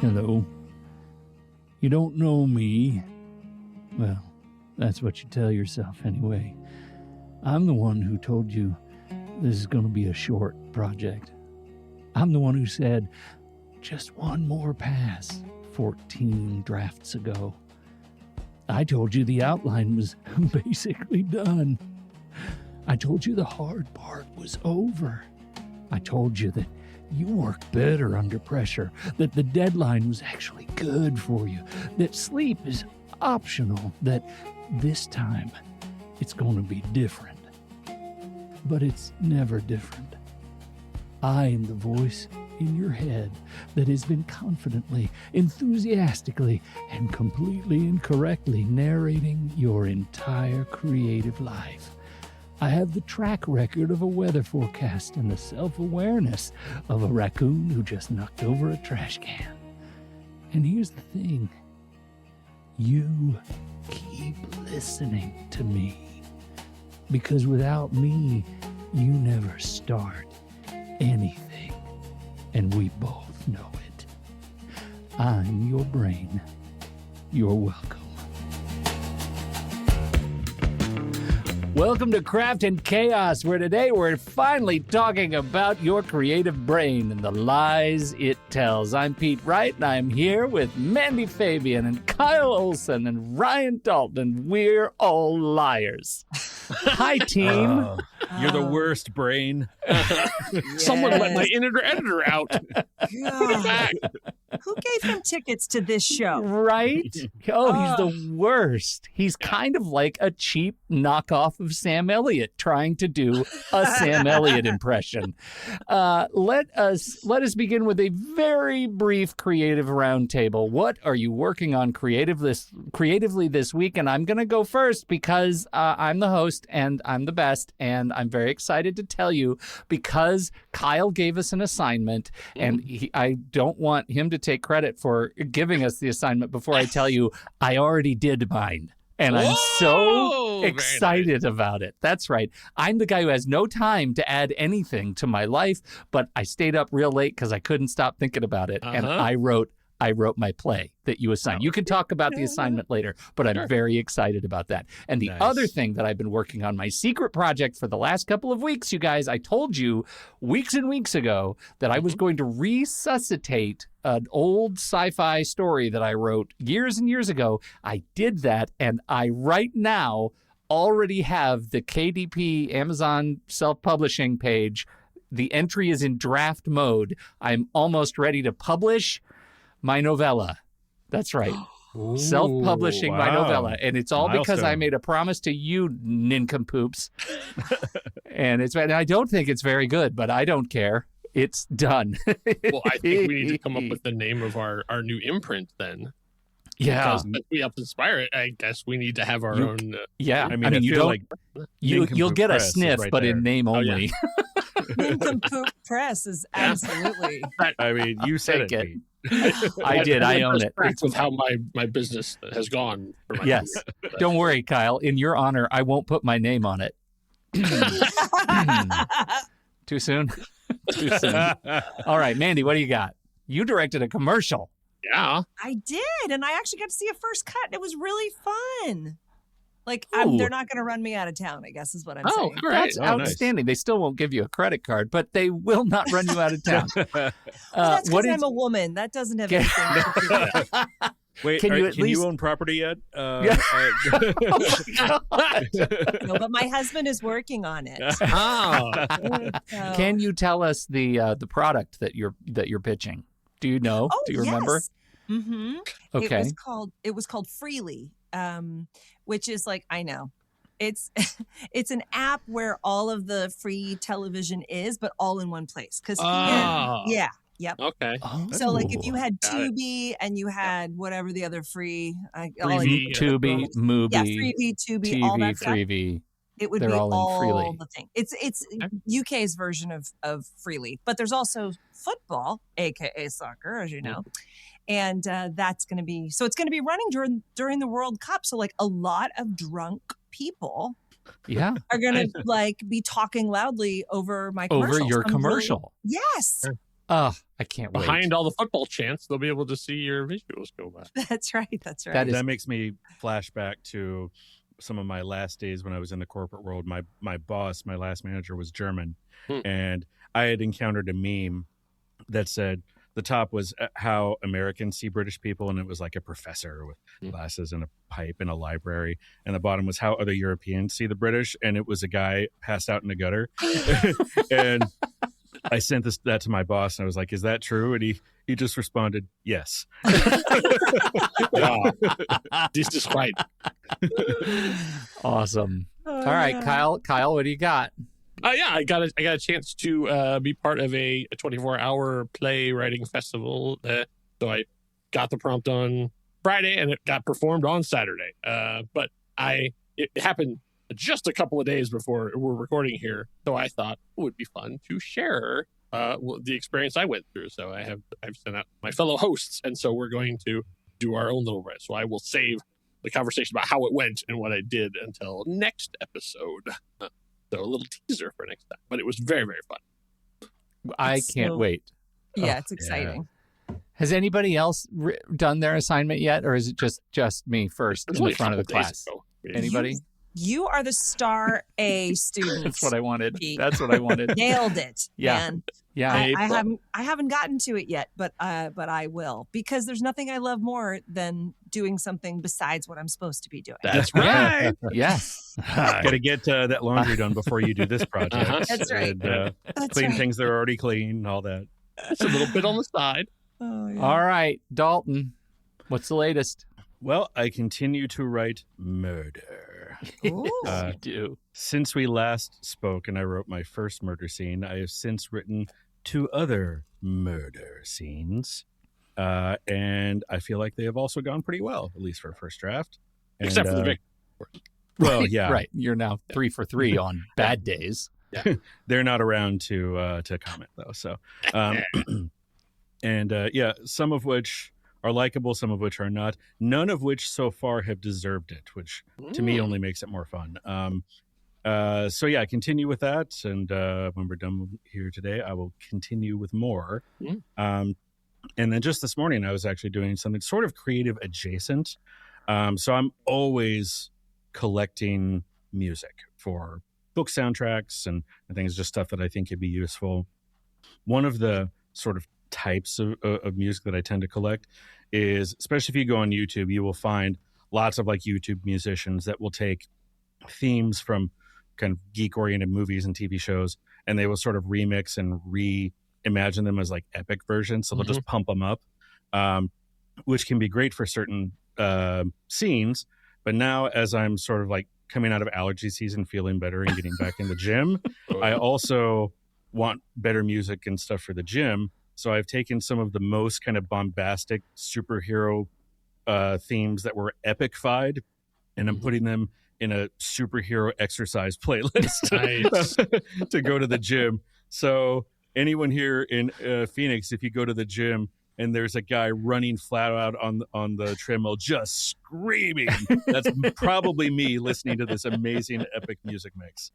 Hello. You don't know me. Well, that's what you tell yourself anyway. I'm the one who told you this is going to be a short project. I'm the one who said, just one more pass 14 drafts ago. I told you the outline was basically done. I told you the hard part was over. I told you that you work better under pressure, that the deadline was actually good for you, that sleep is optional, that this time it's going to be different. But it's never different. I am the voice in your head that has been confidently, enthusiastically, and completely incorrectly narrating your entire creative life. I have the track record of a weather forecast and the self-awareness of a raccoon who just knocked over a trash can. And here's the thing. You keep listening to me. Because without me, you never start anything. And we both know it. I'm your brain. You're welcome. Welcome to Craft and Chaos, where today we're finally talking about your creative brain and the lies it tells. I'm Pete Wright, and I'm here with Mandy Fabian and Kyle Olson and Ryan Dalton, and we're all liars. Hi, team. You're the worst, brain. Someone let my editor out. Put it back. Who gave him tickets to this show? Right? Oh, he's the worst. He's kind of like a cheap knockoff of Sam Elliott trying to do a Sam Elliott impression. Let us begin with a very brief creative roundtable. What are you working on creatively this week? And I'm going to go first because I'm the host and I'm the best, and I'm very excited to tell you because Kyle gave us an assignment, and I don't want him to take credit for giving us the assignment before I tell you I already did mine. And I'm so excited about it. That's right. I'm the guy who has no time to add anything to my life, but I stayed up real late because I couldn't stop thinking about it. And I wrote my play that you assigned. You can talk about the assignment later, but I'm very excited about that. And the other thing that I've been working on, my secret project for the last couple of weeks, you guys, I told you weeks and weeks ago that I was going to resuscitate an old sci-fi story that I wrote years and years ago. I did that, and I right now already have the KDP Amazon self-publishing page. The entry is in draft mode. I'm almost ready to publish my novella. That's right. Ooh, Self-publishing my novella. And it's all because I Milestone. made a promise to you nincompoops. And I don't think it's very good, but I don't care. It's done. Well, I think we need to come up with the name of our new imprint then. Yeah. Because if we help inspire it, I guess we need to have our own. Yeah. I mean, you feel don't. like You'll get a Press is sniff, right but there. in name only. Nincompoop Press is absolutely. I mean, you said Take it. it. Pete. I did. I own it. That's with how my business has gone. For my Yes. Don't worry, Kyle. In your honor, I won't put my name on it. Too soon? Too soon. All right, Mandy, what do you got? You directed a commercial. Yeah. I did, and I actually got to see a first cut, and it was really fun. Like, Ooh. they're not going to run me out of town, I guess is what I'm Oh, saying. all right. That's Oh, nice. outstanding. They still won't give you a credit card, but they will not run you out of town. Well, that's what because is- I'm a woman. That doesn't have Okay. anything to do with it. Wait, Can you at can least- you own property yet? Yeah. Oh my God. No, but my husband is working on it. Oh. So- Can you tell us the product that you're pitching? Do you know? Oh, Do you remember? Mm-hmm. Okay. It was called Freely, which is like, I know. It's an app where all of the free television is, but all in one place. Because yeah, yep. Okay. Oh. So like if you had Got it. Tubi and you had whatever the other free, Freevee, Tubi, Mubi, yeah, Freevee, Tubi, all TV, that stuff. Freebie. It would They're be all in all Freely. the thing. It's UK's version of Freely, but there's also football, aka soccer, as you know, and that's going to be it's going to be running during the World Cup. So like a lot of drunk people Yeah. are going to like be talking loudly over my Over commercials. your I'm really- commercial. yes. Oh, I can't wait. Behind all the football chants, they'll be able to see your visuals go by. That's right. That's right. That makes me flashback to some of my last days when I was in the corporate world. My boss, my last manager, was German, and I had encountered a meme that said the top was how Americans see British people, and it was like a professor with glasses and a pipe in a library, and the bottom was how other Europeans see the British, and it was a guy passed out in a gutter. And I sent that to my boss, and I was like, "Is that true?" And he just responded, "Yes." Wow. This is right. Awesome. All right, Kyle, what do you got? I got a chance to be part of a 24-hour playwriting festival. So I got the prompt on Friday, and it got performed on Saturday. But it happened just a couple of days before we're recording here, so I thought it would be fun to share the experience I went through. So I've sent out my fellow hosts, and so we're going to do our own little bit. So I will save the conversation about how it went and what I did until next episode. So a little teaser for next time, but it was very, very fun. I can't wait. Yeah, it's exciting. Yeah. Has anybody else done their assignment yet, or is it just me first in the front of the class? Anybody? You are the star A student. That's what I wanted. Pete. That's what I wanted. Nailed it. Yeah. Man. Yeah. I haven't gotten to it yet, but I will, because there's nothing I love more than doing something besides what I'm supposed to be doing. That's right. Yes. Got to get that laundry done before you do this project. That's right. And, clean things that are already clean, all that. It's a little bit on the side. Oh, yeah. All right, Dalton, what's the latest? Well, I continue to write murder. Ooh. You do. Since we last spoke and I wrote my first murder scene, I have since written 2 other murder scenes. And I feel like they have also gone pretty well, at least for a first draft. And, Except for the victim. Well, yeah. Right. You're now 3 for 3 on bad days. Yeah. They're not around to comment, though. So, some of which are likable, some of which are not. None of which so far have deserved it, which to me only makes it more fun. Continue with that. And when we're done here today, I will continue with more. And then just this morning, I was actually doing something sort of creative adjacent. So I'm always collecting music for book soundtracks and things, just stuff that I think could be useful. One of the sort of types of music that I tend to collect is, especially if you go on YouTube, you will find lots of like YouTube musicians that will take themes from kind of geek-oriented movies and TV shows, and they will sort of remix and reimagine them as like epic versions. So they'll just pump them up, which can be great for certain scenes. But now, as I'm sort of like coming out of allergy season, feeling better and getting back in the gym, I also want better music and stuff for the gym. So I've taken some of the most kind of bombastic superhero themes that were epic-fied, and I'm putting them in a superhero exercise playlist to go to the gym. So anyone here in Phoenix, if you go to the gym and there's a guy running flat out on the treadmill just screaming, that's probably me listening to this amazing epic music mix.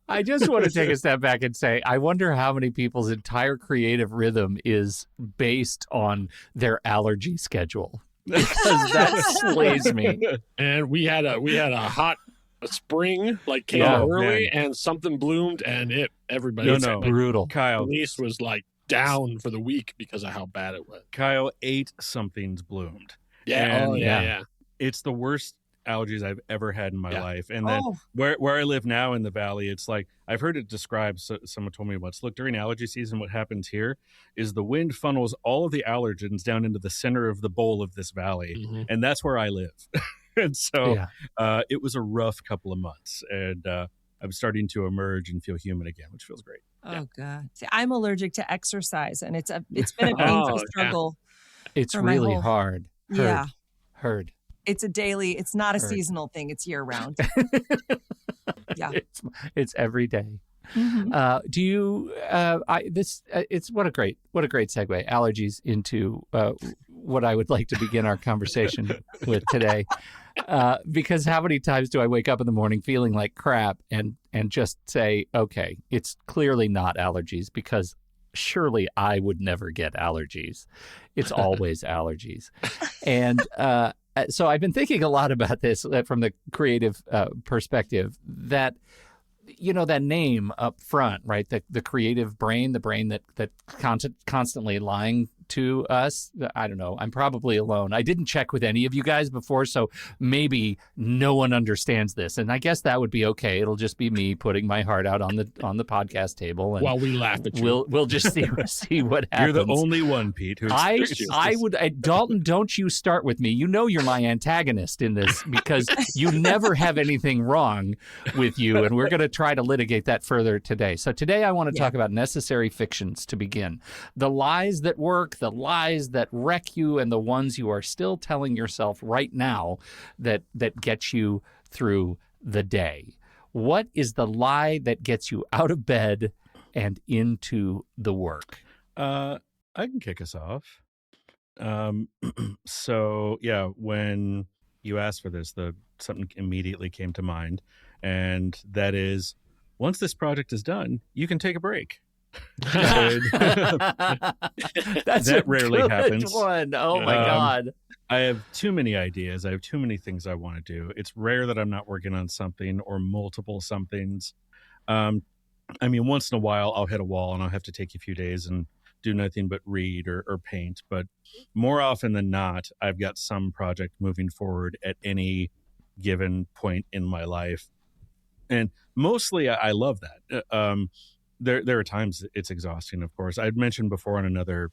I just want to take a step back and say, I wonder how many people's entire creative rhythm is based on their allergy schedule. Because that slays me. And we had a hot spring, like came early, and something bloomed, and everybody. No, brutal. Kyle, Denise was like down for the week because of how bad it was. Kyle, 8 somethings bloomed. Yeah, And yeah. It's the worst allergies I've ever had in my life. And then where I live now in the valley, it's like, I've heard it described, so someone told me once, look, during allergy season, what happens here is the wind funnels all of the allergens down into the center of the bowl of this valley. And that's where I live. And so it was a rough couple of months. And I'm starting to emerge and feel human again, which feels great. Oh, God. See, I'm allergic to exercise, and it's been a painful struggle. It's really hard. Heard. It's a daily, it's not a seasonal thing. It's year round. Yeah. It's every day. Do you, it's what a great segue, allergies, into what I would like to begin our conversation with today. Because how many times do I wake up in the morning feeling like crap and just say, okay, it's clearly not allergies because surely I would never get allergies. It's always allergies. And so I've been thinking a lot about this from the creative perspective, that, that name up front, right? The creative brain, the brain that constantly lying to us. I don't know. I'm probably alone. I didn't check with any of you guys before, so maybe no one understands this, and I guess that would be okay. It'll just be me putting my heart out on the podcast table, and while we laugh at you. We'll just see what happens. You're the only one, Pete. I would. Dalton, don't you start with me. You're my antagonist in this, because you never have anything wrong with you, and we're going to try to litigate that further today. So today I want to talk about necessary fictions to begin. The lies that work, the lies that wreck you, and the ones you are still telling yourself right now that get you through the day. What is the lie that gets you out of bed and into the work? I can kick us off. So yeah, when you asked for this, something immediately came to mind, and that is, once this project is done, you can take a break. That's that rarely happens. One. Oh my God. I have too many ideas. I have too many things I want to do. It's rare that I'm not working on something or multiple somethings. I mean, once in a while I'll hit a wall and I'll have to take a few days and do nothing but read or paint. But more often than not, I've got some project moving forward at any given point in my life. And mostly I love that. There are times it's exhausting, of course. I'd mentioned before on another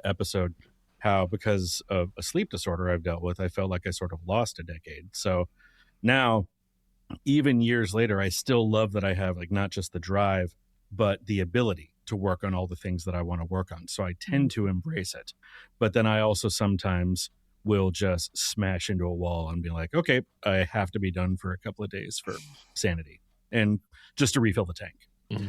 episode how, because of a sleep disorder I've dealt with, I felt like I sort of lost a decade. So now, even years later, I still love that I have, like, not just the drive, but the ability to work on all the things that I want to work on. So I tend to embrace it. But then I also sometimes will just smash into a wall and be like, okay, I have to be done for a couple of days for sanity and just to refill the tank.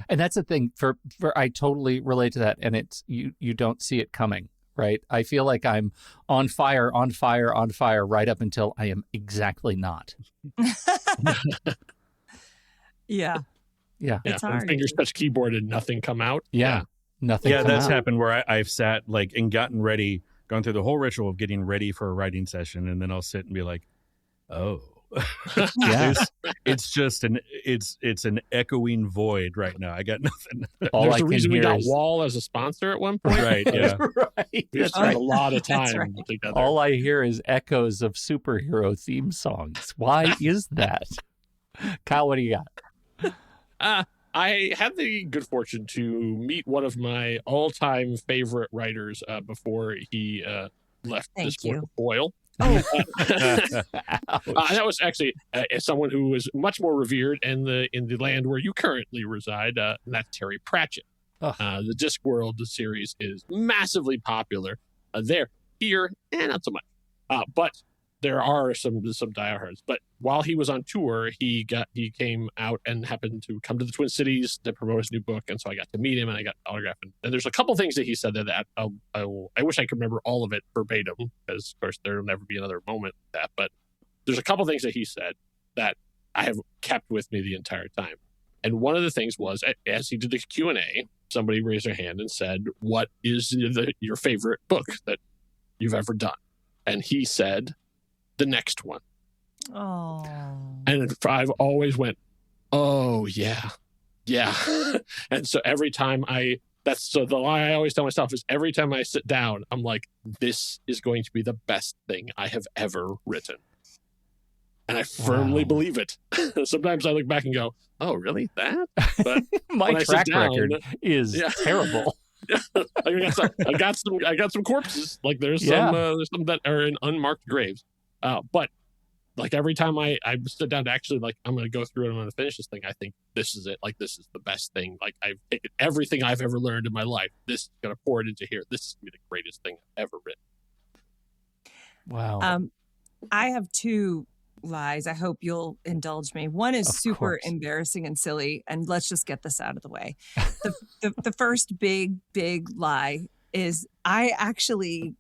And that's the thing for I totally relate to that. And it's, you don't see it coming, right? I feel like I'm on fire right up until I am exactly not. Yeah. It's hard. Fingers touch keyboard and nothing come out. Yeah. Nothing. Yeah, that's happened where I've sat like and gone through the whole ritual of getting ready for a writing session, and then I'll sit and be like, oh. Yeah. It's an echoing void right now. I got nothing. There's a reason we got Wall as a sponsor at one point. Right. Yeah. Right. We spent a lot of time together. All I hear is echoes of superhero theme songs. Why is that? Kyle, what do you got? I had the good fortune to meet one of my all-time favorite writers before he left this world of Boyle. Oh, that was actually someone who was much more revered in the land where you currently reside. And that's Terry Pratchett. The Discworld series is massively popular there, here, and not so much. But there are some diehards. But while he was on tour, he came out and happened to come to the Twin Cities to promote his new book, and so I got to meet him and I got autographed. And there's a couple things that he said that I wish I could remember all of it verbatim, because of course there'll never be another moment like that. But there's a couple things that he said that I have kept with me the entire time. And one of the things was, as he did the Q&A, somebody raised their hand and said, "What is your favorite book that you've ever done?" And he said, "The next one." Oh. And I've always went, "Oh yeah." And so every time the lie I always tell myself is, every time I sit down, I'm like, this is going to be the best thing I have ever written. And I firmly believe it. Sometimes I look back and go, "Oh, really? That?" But my track record is terrible. I got some corpses. Like there's some that are in unmarked graves. But like every time I sit down to actually, like, I'm going to go through it, I'm going to finish this thing, I think this is it. Like, this is the best thing. Like, I've taken everything I've ever learned in my life. This is going to pour it into here. This is going to be the greatest thing I've ever written. Wow. I have two lies. I hope you'll indulge me. One is super embarrassing and silly, and let's just get this out of the way. The first big lie is I actually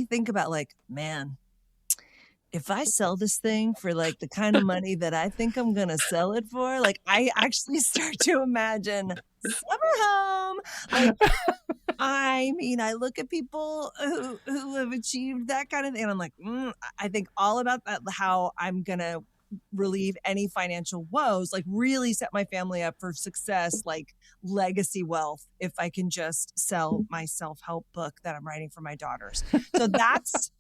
think about, like, man, if I sell this thing for like the kind of money that I think I'm going to sell it for, like I actually start to imagine summer home. Like, I mean, I look at people who have achieved that kind of thing, and I'm like, I think all about that, how I'm going to relieve any financial woes, like really set my family up for success, like legacy wealth, if I can just sell my self-help book that I'm writing for my daughters. So that's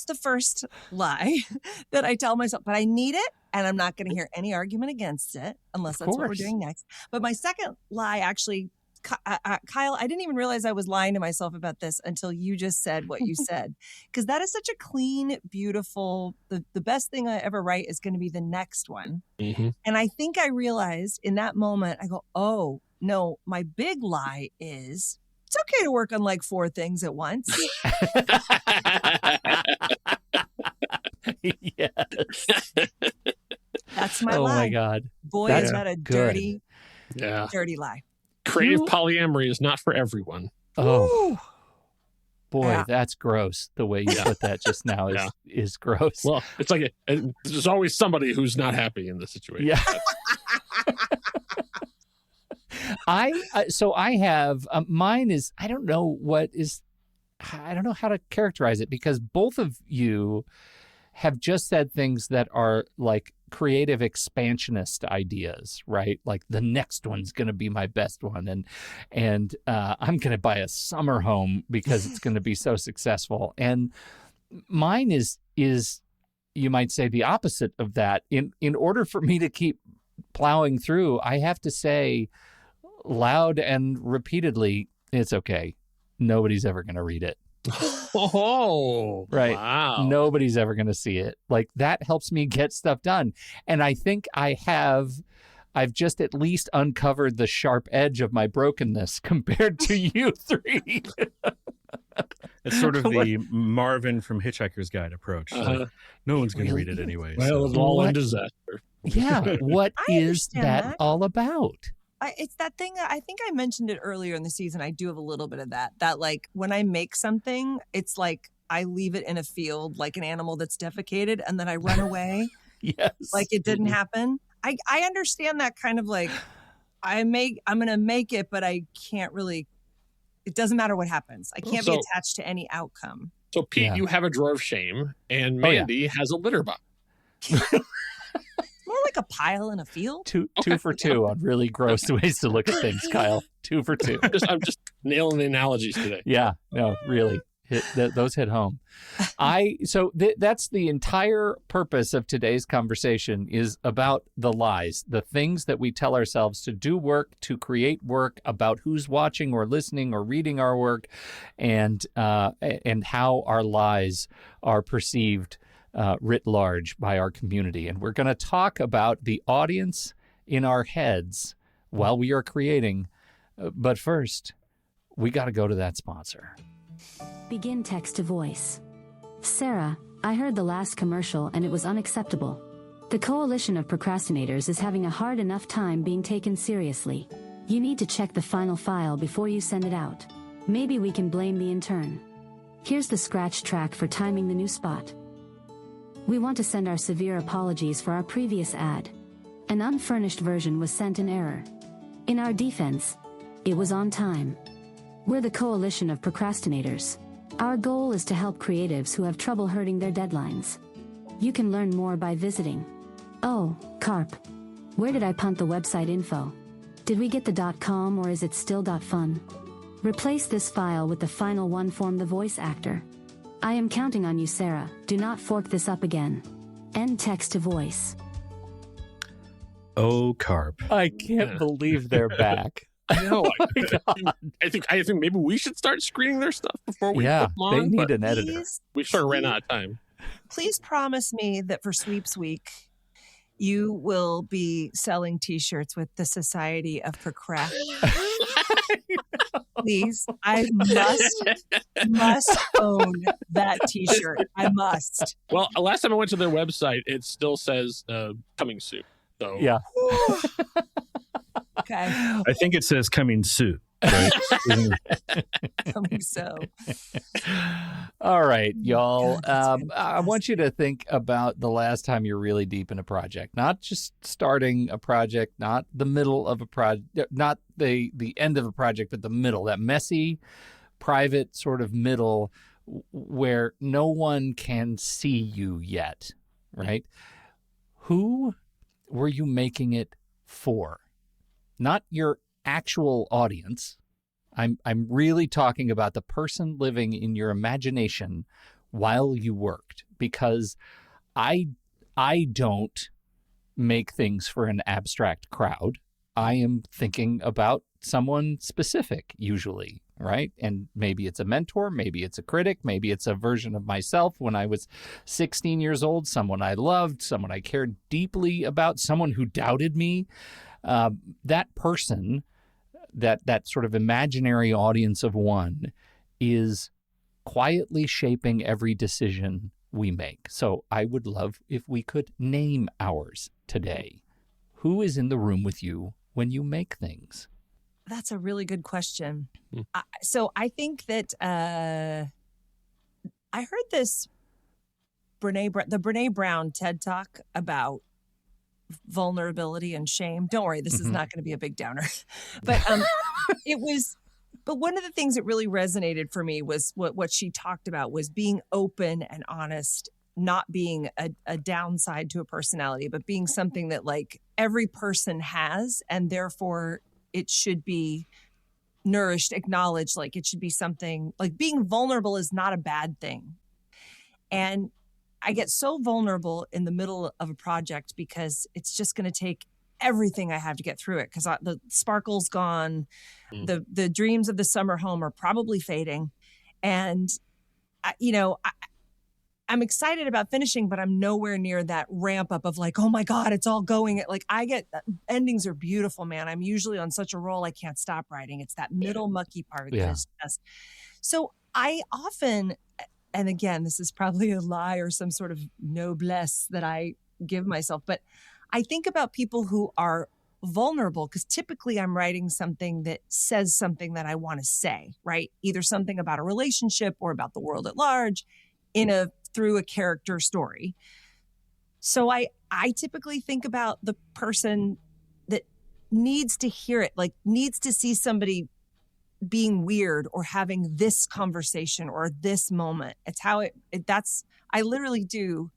the first lie that I tell myself, but I need it. And I'm not going to hear any argument against it unless that's what we're doing next. But my second lie, actually, Kyle, I didn't even realize I was lying to myself about this until you just said what you said. Because that is such a clean, beautiful, the best thing I ever write is going to be the next one. Mm-hmm. And I think I realized in that moment, I go, oh, no, my big lie is it's okay to work on like 4 things at once. Yes. That's my lie. Oh my God. Boy, That's is that a good. dirty lie. Creative polyamory is not for everyone. Oh, boy, that's gross. The way you put that just now is gross. Well, it's like there's always somebody who's not happy in the situation. Yeah. I have mine is I don't know how to characterize it, because both of you have just said things that are like creative expansionist ideas, right? Like the next one's going to be my best one, and I'm going to buy a summer home because it's going to be so successful. And mine is you might say the opposite of that. In order for me to keep plowing through, I have to say loud and repeatedly, it's okay. Nobody's ever going to read it. Oh, right. Wow. Nobody's ever going to see it. Like that helps me get stuff done. And I think I've just at least uncovered the sharp edge of my brokenness compared to you 3. It's sort of the Marvin from Hitchhiker's Guide approach. Like, no one's going to read it anyway. Well, it's all in disaster. Yeah. What is that all about? It's that thing. I think I mentioned it earlier in the season. I do have a little bit of that like when I make something, it's like I leave it in a field like an animal that's defecated, and then I run away. Yes. Like it didn't happen. I understand that kind of like I'm going to make it, but I can't really, it doesn't matter what happens. I can't be attached to any outcome. So Pete, you have a drawer of shame, and Mandy has a litter box. More like a pile in a field. Two for 2 on really gross ways to look at things, Kyle. 2 for 2. I'm just nailing the analogies today. Yeah, no, really. Those hit home. That's the entire purpose of today's conversation, is about the lies, the things that we tell ourselves to do work, to create work, about who's watching or listening or reading our work, and how our lies are perceived writ large by our community. And we're going to talk about the audience in our heads while we are creating. But first, we got to go to that sponsor. Begin text to voice. Sarah, I heard the last commercial and it was unacceptable. The coalition of procrastinators is having a hard enough time being taken seriously. You need to check the final file before you send it out. Maybe we can blame the intern. Here's the scratch track for timing the new spot. We want to send our severe apologies for our previous ad. An unfurnished version was sent in error. In our defense, it was on time. We're the coalition of procrastinators. Our goal is to help creatives who have trouble hurting their deadlines. You can learn more by visiting. Oh, Carp. Where did I punt the website info? Did we get the .com or is it still .fun? Replace this file with the final one. Form the voice actor. I am counting on you, Sarah. Do not fork this up again. End text to voice. Oh, Carp. I can't believe they're back. I know. I think maybe we should start screening their stuff before we put them on. They need an editor. We sort of ran out of time. Please promise me that for Sweeps Week, you will be selling T-shirts with the Society of Procrastinators. Please, I must own that T-shirt. I must. Well, last time I went to their website, it still says coming soon. So yeah. Okay. I think it says coming soon. Coming so. All right, y'all. God, I want you to think about the last time you're really deep in a project, not just starting a project, not the middle of a project, not the end of a project, but the middle, that messy, private sort of middle where no one can see you yet, right? Who were you making it for? Not your actual audience. I'm really talking about the person living in your imagination while you worked, because I don't make things for an abstract crowd. I am thinking about someone specific usually, right? And maybe it's a mentor, maybe it's a critic, maybe it's a version of myself when I was 16 years old, someone I loved, someone I cared deeply about, someone who doubted me. That person, that sort of imaginary audience of one, is quietly shaping every decision we make. So I would love if we could name ours today. Who is in the room with you when you make things? That's a really good question. So I think that I heard this the Brene Brown TED Talk about vulnerability and shame. Don't worry, this is not going to be a big downer. But but one of the things that really resonated for me was what she talked about was being open and honest, not being a downside to a personality, but being something that like every person has, and therefore it should be nourished, acknowledged. Like it should be something like being vulnerable is not a bad thing. And I get so vulnerable in the middle of a project because it's just going to take everything I have to get through it, because the sparkle's gone. The dreams of the summer home are probably fading. And, I'm excited about finishing, but I'm nowhere near that ramp up of like, oh my God, it's all going. Like endings are beautiful, man. I'm usually on such a roll, I can't stop writing. It's that middle mucky part. Yeah. So I often, and again, this is probably a lie or some sort of noblesse that I give myself, but I think about people who are vulnerable because typically I'm writing something that says something that I want to say, right? Either something about a relationship or about the world at large through a character story. So I typically think about the person that needs to hear it, like needs to see somebody being weird or having this conversation or this moment. It's how I literally do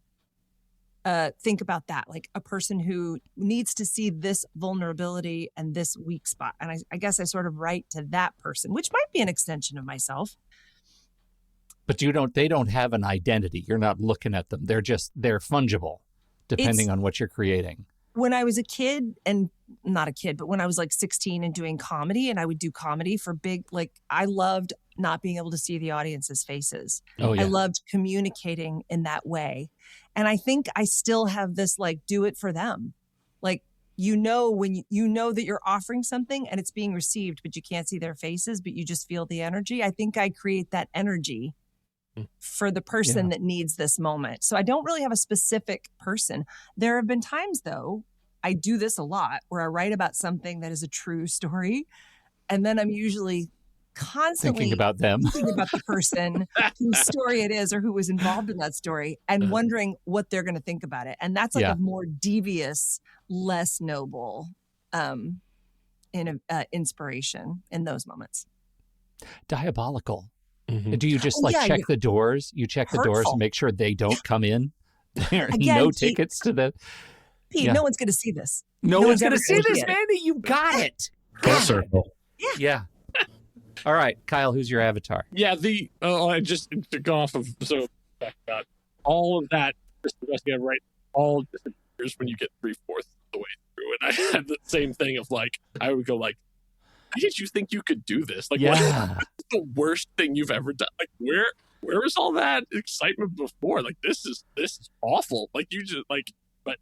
think about that, like a person who needs to see this vulnerability and this weak spot. And I guess I sort of write to that person, which might be an extension of myself. But they don't have an identity. You're not looking at them. They're fungible depending on what you're creating. When I was a kid, and not a kid, but when I was like 16 and doing comedy, and I would do comedy for I loved not being able to see the audience's faces. Oh, yeah. I loved communicating in that way. And I think I still have this, like, do it for them. Like, when you know that you're offering something and it's being received, but you can't see their faces, but you just feel the energy. I think I create that energy for the person that needs this moment. So I don't really have a specific person. There have been times, though, I do this a lot, where I write about something that is a true story. And then I'm usually constantly thinking about them, thinking about the person whose story it is or who was involved in that story, and wondering what they're going to think about it. And that's like a more devious, less noble inspiration in those moments. Diabolical. Mm-hmm. Do you just check the doors? You check the doors and make sure they don't come in? There are no tickets to the... Pete, no one's going to see this. No one's going to see this, Mandy. You got it. Full circle. Yeah. All right, Kyle, who's your avatar? Yeah, I just to go off of about all of that. Just investigating, right? All disappears when you get 3/4 of the way through, and I had the same thing of like I would go like, "Why did you think you could do this? Like, what's the worst thing you've ever done? Like, where was all that excitement before? Like, this is awful. Like, you just like." But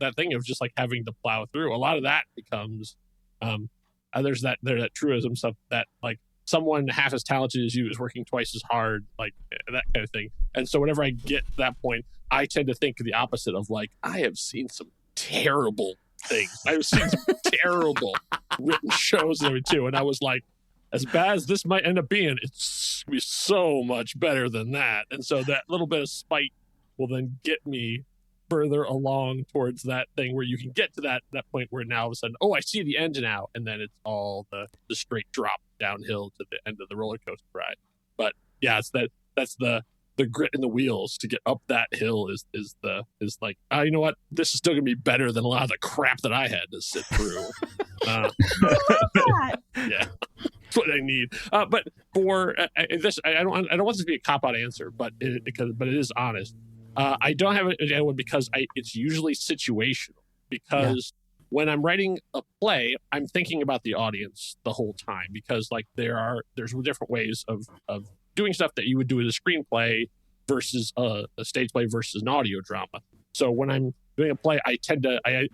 that thing of just like having to plow through, a lot of that becomes there's that truism stuff that like someone half as talented as you is working twice as hard, like that kind of thing. And so whenever I get to that point, I tend to think the opposite of like, I have seen some terrible things. I've seen some terrible written shows and everything too. And I was like, as bad as this might end up being, it's going to be so much better than that. And so that little bit of spite will then get me further along towards that thing where you can get to that point where now all of a sudden, oh, I see the end now. And then it's all the straight drop downhill to the end of the roller coaster ride. But yeah, that's the grit in the wheels to get up that hill is like, you know what? This is still gonna be better than a lot of the crap that I had to sit through. I love that. Yeah, that's what I need. But for this, I don't want this to be a cop-out answer, but it is honest. I don't have it because it's usually situational. Because when I'm writing a play, I'm thinking about the audience the whole time. Because like there's different ways of doing stuff that you would do as a screenplay versus a stage play versus an audio drama. So when I'm doing a play, I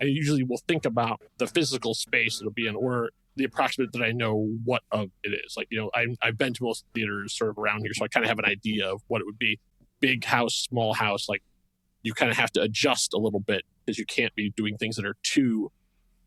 usually will think about the physical space it'll be in, or the approximate that I know what of it is. Like, you know, I've been to most theaters sort of around here, so I kind of have an idea of what it would be. Big house, small house, like you kind of have to adjust a little bit because you can't be doing things that are too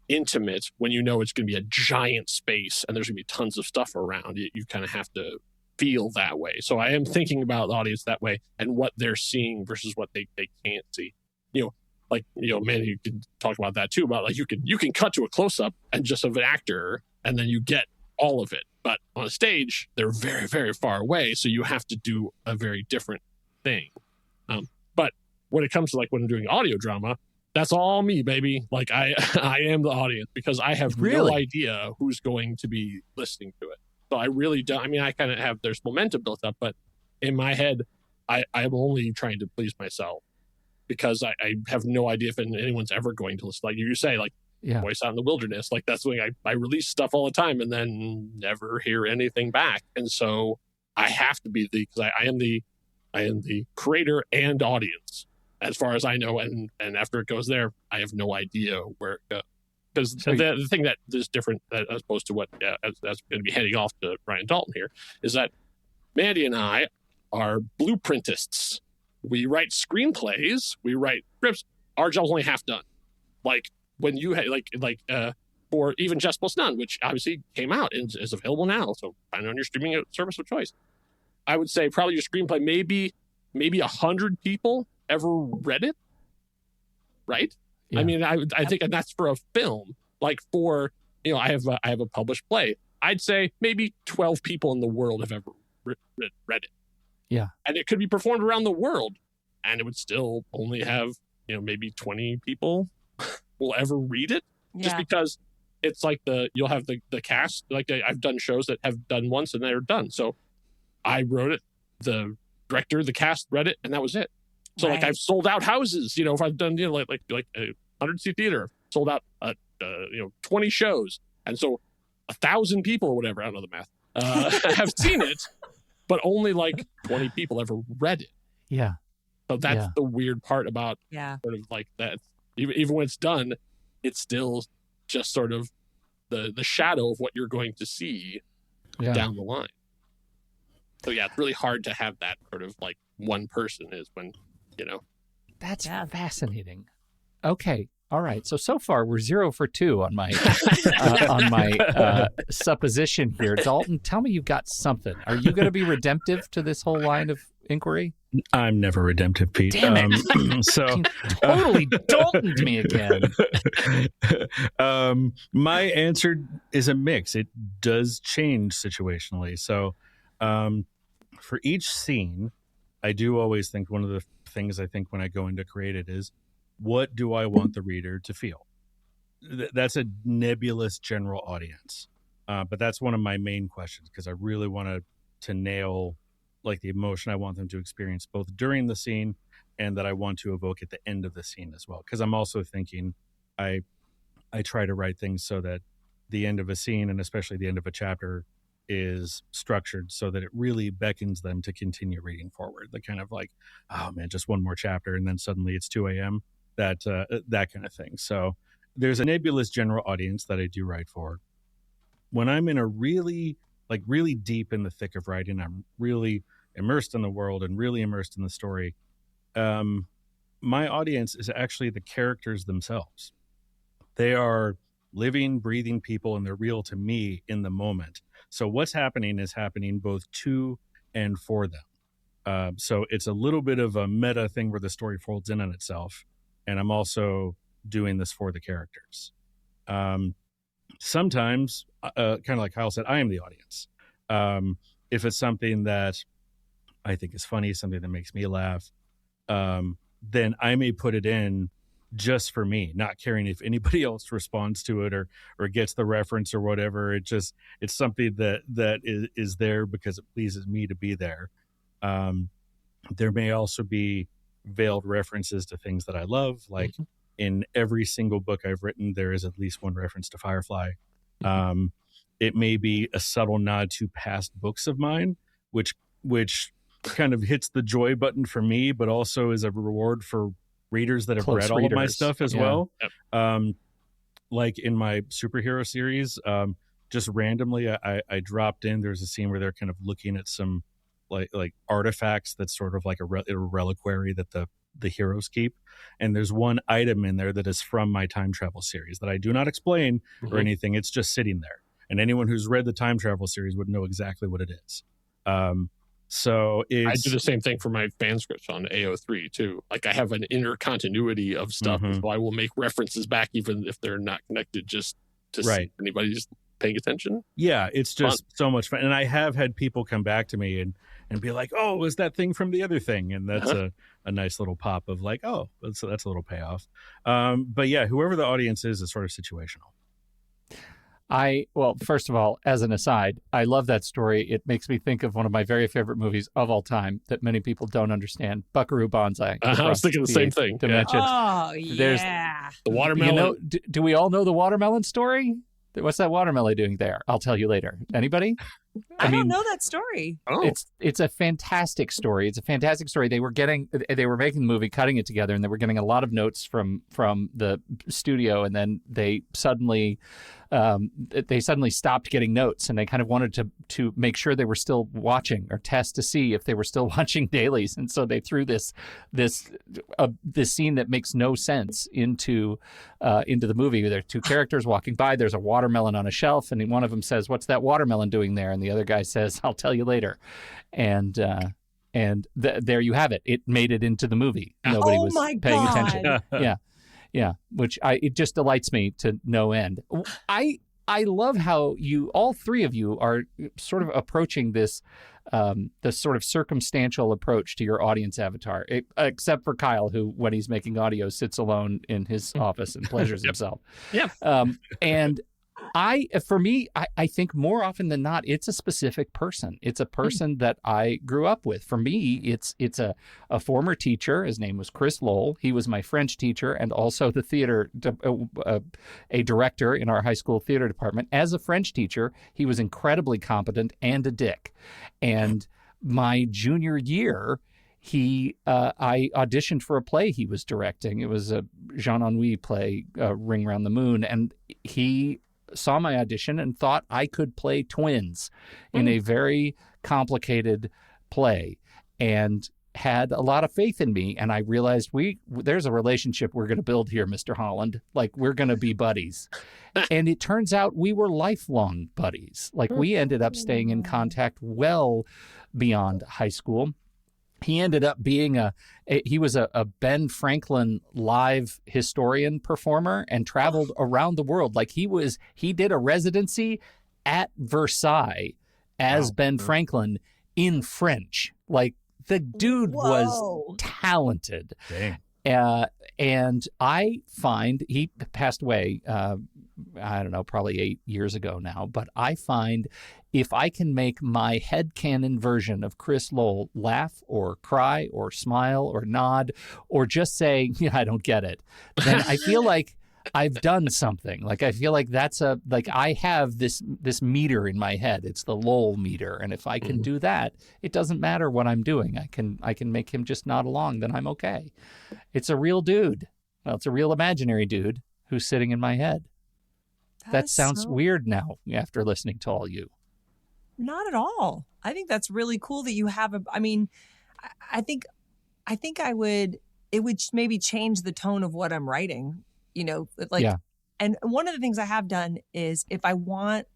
intimate when you know it's going to be a giant space and there's going to be tons of stuff around. You kind of have to feel that way. So I am thinking about the audience that way and what they're seeing versus what they can't see. You know, like, you know, Mandy, you can talk about that too, about like you can cut to a close-up and just of an actor and then you get all of it. But on a stage, they're very, very far away. So you have to do a very different thing. But when it comes to like when I'm doing audio drama, that's all me, baby. Like I am the audience because I have no idea who's going to be listening to it. So I really don't. I mean, I kind of have, there's momentum built up, but in my head, I'm only trying to please myself because I have no idea if anyone's ever going to listen. Like you say, like Voice Out in the Wilderness, like that's when I release stuff all the time and then never hear anything back. And so I have to be because I am the creator and audience as far as I know. And after it goes there, I have no idea where it goes. Because the thing that is different as opposed to what that's going to be heading off to Ryan Dalton here is that Mandy and I are blueprintists. We write screenplays, we write scripts. Our job's only half done. Like when you had for even Just Plus None, which obviously came out and is available now, so find it on your streaming service of choice. I would say probably your screenplay, maybe 100 people ever read it, right? Yeah. I mean, I think, and that's for a film. Like for, you know, I have a published play. I'd say maybe 12 people in the world have ever read it. Yeah. And it could be performed around the world, and it would still only have, you know, maybe 20 people will ever read it. Yeah. Just because it's like you'll have the cast. Like I've done shows that have done once and they're done. So I wrote it, the director, the cast read it, and that was it. So like I've sold out houses, you know, if I've done, you know, like a 100-seat theater, sold out 20 shows, and so 1,000 people or whatever, I don't know the math, have seen it, but only like 20 people ever read it. Yeah. So that's the weird part about sort of like that. Even when it's done, it's still just sort of the shadow of what you're going to see down the line. So yeah, it's really hard to have that sort of like one person is when, you know. That's fascinating. Okay. All right. So far we're 0 for 2 on my supposition here. Dalton, tell me you've got something. Are you going to be redemptive to this whole line of inquiry? I'm never redemptive, Pete. Damn it. So totally Daltoned me again. My answer is a mix. It does change situationally. So for each scene, I do always think one of the things I think when I go into create it is, what do I want the reader to feel? That's a nebulous general audience. But that's one of my main questions because I really want to nail like the emotion I want them to experience both during the scene and that I want to evoke at the end of the scene as well. Because I'm also thinking I try to write things so that the end of a scene and especially the end of a chapter is structured so that it really beckons them to continue reading forward. The kind of like, oh man, just one more chapter and then suddenly it's 2 a.m. That kind of thing. So there's a nebulous general audience that I do write for. When I'm in a really deep in the thick of writing, I'm really immersed in the world and really immersed in the story. My audience is actually the characters themselves. They are living, breathing people and they're real to me in the moment. So what's happening is happening both to and for them. So it's a little bit of a meta thing where the story folds in on itself. And I'm also doing this for the characters. Sometimes, kind of like Kyle said, I am the audience. If it's something that I think is funny, something that makes me laugh, then I may put it in just for me, not caring if anybody else responds to it or gets the reference or whatever. It's something that is there because it pleases me to be there. There may also be veiled references to things that I love, like in every single book I've written, there is at least one reference to Firefly. It may be a subtle nod to past books of mine, which kind of hits the joy button for me, but also is a reward for readers that have read all of my stuff as well. Yep. Like in my superhero series, just randomly, I dropped in. There's a scene where they're kind of looking at some like artifacts that's sort of like a reliquary that the heroes keep, and there's one item in there that is from my time travel series that I do not explain or anything. It's just sitting there, and anyone who's read the time travel series would know exactly what it is. So I do the same thing for my manuscripts on AO3 too. Like I have an inner continuity of stuff, so I will make references back even if they're not connected, just to see if anybody's paying attention. Yeah, it's just so much fun. And I have had people come back to me and be like, "Oh, was that thing from the other thing?" And that's a nice little pop of like, "Oh, that's a little payoff." But yeah, whoever the audience is sort of situational. Well, first of all, as an aside, I love that story. It makes me think of one of my very favorite movies of all time that many people don't understand, Buckaroo Banzai. I was thinking the same thing. Dimension. Oh, There's the watermelon. Do we all know the watermelon story? What's that watermelon doing there? I'll tell you later. Anybody? I don't know that story. Oh. It's a fantastic story. It's a fantastic story. They were making the movie, cutting it together, and they were getting a lot of notes from the studio, and then they suddenly stopped getting notes, and they kind of wanted to make sure they were still watching or test to see if they were still watching dailies, and so they threw this scene that makes no sense into the movie. There are two characters walking by. There's a watermelon on a shelf, and one of them says, "What's that watermelon doing there?" And the other guy says, "I'll tell you later." And there you have it. It made it into the movie. Nobody was paying attention. Yeah. Which it just delights me to no end. I love how all three of you are sort of approaching this sort of circumstantial approach to your audience avatar, except for Kyle, who, when he's making audio, sits alone in his office and pleasures himself. Yeah. And I think more often than not, it's a specific person. It's a person that I grew up with. For me, it's a former teacher. His name was Chris Lowell. He was my French teacher and also a director in our high school theater department. As a French teacher, he was incredibly competent and a dick. And my junior year, I auditioned for a play he was directing. It was a Jean Ennui play, Ring Round the Moon, and he saw my audition and thought I could play twins in a very complicated play, and had a lot of faith in me. And I realized there's a relationship we're going to build here, Mr. Holland. Like, we're going to be buddies. And it turns out we were lifelong buddies. Like, we ended up staying in contact well beyond high school. He ended up being he was a Ben Franklin live historian performer and traveled around the world. Like, he did a residency at Versailles as Ben Franklin in French. Like, the dude was talented. Dang. And I find he passed away, I don't know, probably 8 years ago now. But I find if I can make my headcanon version of Chris Lowell laugh or cry or smile or nod or just say, "Yeah, I don't get it," then I feel like I've done something. Like, I feel like I have this meter in my head. It's the Lowell meter. And if I can do that, it doesn't matter what I'm doing. I can make him just nod along, then I'm okay. It's a real dude. Well, it's a real imaginary dude who's sitting in my head. That sounds weird now after listening to all you. Not at all. I think that's really cool that you have I think it would maybe change the tone of what I'm writing, and one of the things I have done is if I want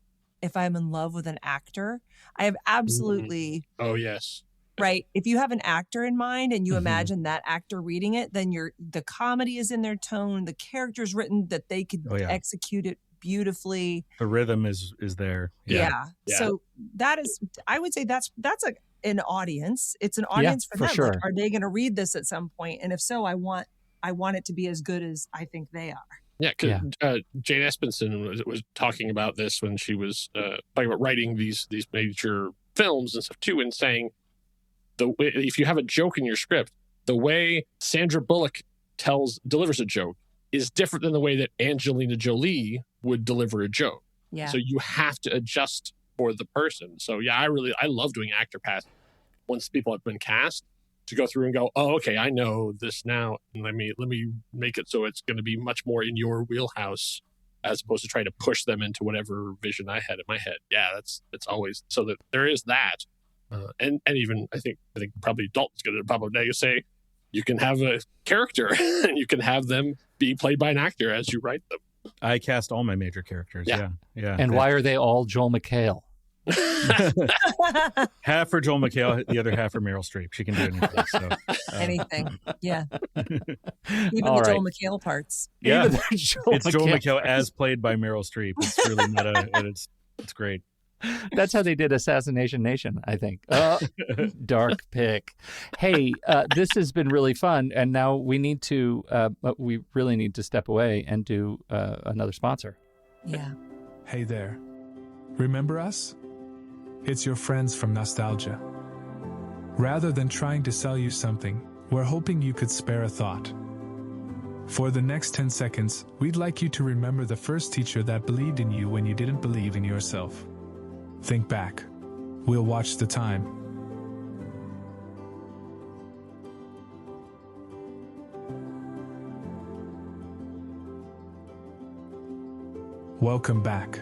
if I'm in love with an actor. I have absolutely Oh yes. right. If you have an actor in mind and you Mhm. imagine that actor reading it, then the comedy is in their tone, the character's written that they could Oh, yeah. execute it beautifully. The rhythm is there. Yeah. Yeah. So that is, I would say that's an audience. It's an audience for for them. sure. Like, are they going to read this at some point? And if so, I want it to be as good as I think they are. Yeah, Jane Espenson was talking about this when she was talking about writing these major films and stuff too, and saying if you have a joke in your script, the way Sandra Bullock delivers a joke is different than the way that Angelina Jolie would deliver a joke. Yeah. So you have to adjust for the person. So yeah, I love doing actor pass once people have been cast, to go through and go, oh, okay, I know this now. And let me make it so it's going to be much more in your wheelhouse, as opposed to trying to push them into whatever vision I had in my head. Yeah, it's always so that there is that. And even I think probably Dalton's going to probably say you can have a character and you can have them be played by an actor as you write them. I cast all my major characters. Yeah. Yeah. And why are they all Joel McHale? Half for Joel McHale, the other half for Meryl Streep. She can do anything. So, Anything. Yeah. Even All the Joel right. McHale parts. yeah, Even Joel it's Joel McHale as played by Meryl Streep. It's really meta, and it's great. That's how they did Assassination Nation, I think. Dark pick. Hey, this has been really fun, and now we really need to step away and do another sponsor. Yeah. Hey there. Remember us? It's your friends from Nostalgia. Rather than trying to sell you something, we're hoping you could spare a thought. For the next 10 seconds, we'd like you to remember the first teacher that believed in you when you didn't believe in yourself. Think back. We'll watch the time. Welcome back.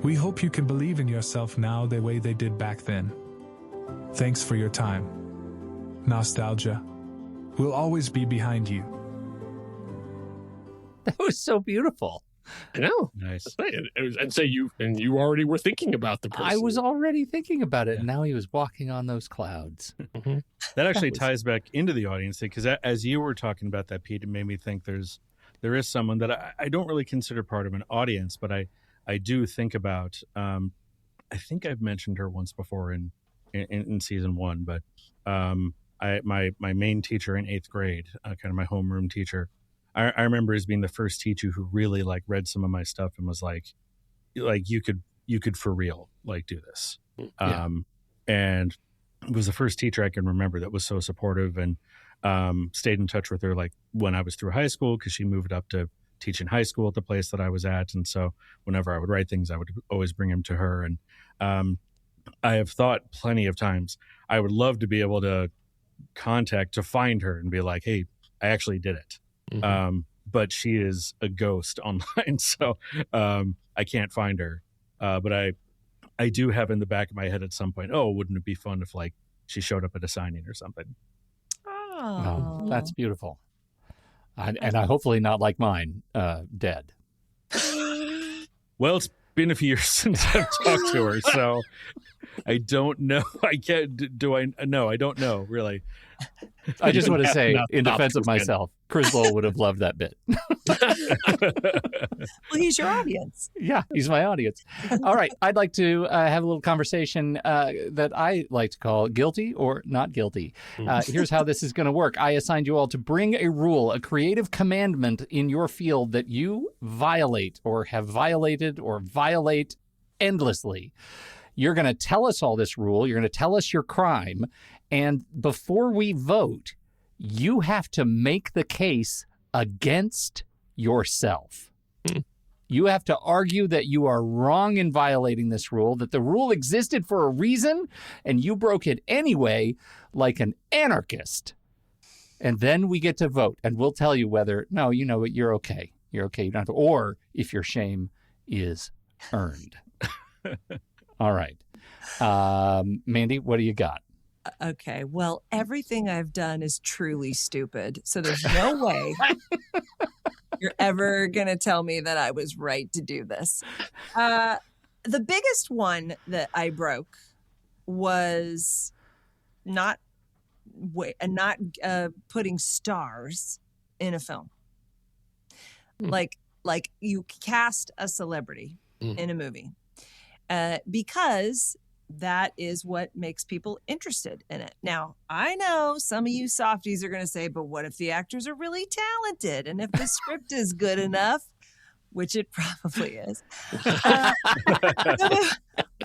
We hope you can believe in yourself now the way they did back then. Thanks for your time. Nostalgia. We'll always be behind you. That was so beautiful. I know. Nice. That's right. It was, and say you already were thinking about the person. I was already thinking about it, and now he was walking on those clouds. Mm-hmm. That actually ties back into the audience thing, because as you were talking about that, Pete, it made me think there is someone that I don't really consider part of an audience, but I do think about. I think I've mentioned her once before in season 1, but my main teacher in 8th grade, kind of my homeroom teacher, I remember as being the first teacher who really like read some of my stuff and was like you could for real like do this. Yeah. And it was the first teacher I can remember that was so supportive, and stayed in touch with her like when I was through high school, because she moved up to teach in high school at the place that I was at. And so whenever I would write things, I would always bring them to her. And I have thought plenty of times I would love to be able to find her and be like, hey, I actually did it. Mm-hmm. But she is a ghost online, so I can't find her. But I do have in the back of my head at some point, wouldn't it be fun if like she showed up at a signing or something? Oh, that's beautiful. And I hopefully not like mine, dead. Well, it's been a few years since I've talked to her, so I don't know. I can't. Do I? No, I don't know really. I just want to say, No, in defense of myself, Chris Lowell would have loved that bit. Well, he's your audience. Yeah, he's my audience. All right. I'd like to have a little conversation that I like to call guilty or not guilty. Here's how this is going to work. I assigned you all to bring a rule, a creative commandment in your field that you violate or have violated or violate endlessly. You're going to tell us all this rule. You're going to tell us your crime. And before we vote, you have to make the case against yourself. You have to argue that you are wrong in violating this rule, that the rule existed for a reason, and you broke it anyway, like an anarchist. And then we get to vote, and we'll tell you whether, no, you know what, you're okay. You're okay. You don't have to, or if your shame is earned. All right. Mandy, what do you got? Okay. Well, everything I've done is truly stupid. So there's no way you're ever going to tell me that I was right to do this. the biggest one that I broke was not putting stars in a film. Like you cast a celebrity in a movie because that is what makes people interested in it. Now, I know some of you softies are going to say, but what if the actors are really talented? And if the script is good enough, which it probably is,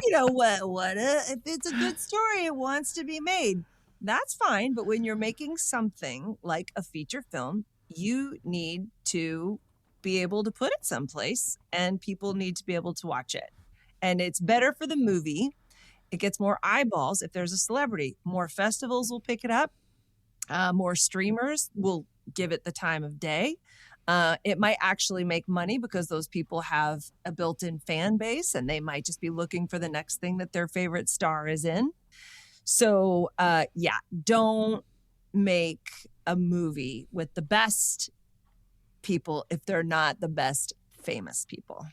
you know, what if it's a good story, it wants to be made. That's fine. But when you're making something like a feature film, you need to be able to put it someplace and people need to be able to watch it. And it's better for the movie. It gets more eyeballs if there's a celebrity. More festivals will pick it up. More streamers will give it the time of day. It might actually make money because those people have a built-in fan base and they might just be looking for the next thing that their favorite star is in. So, don't make a movie with the best people if they're not the best famous people.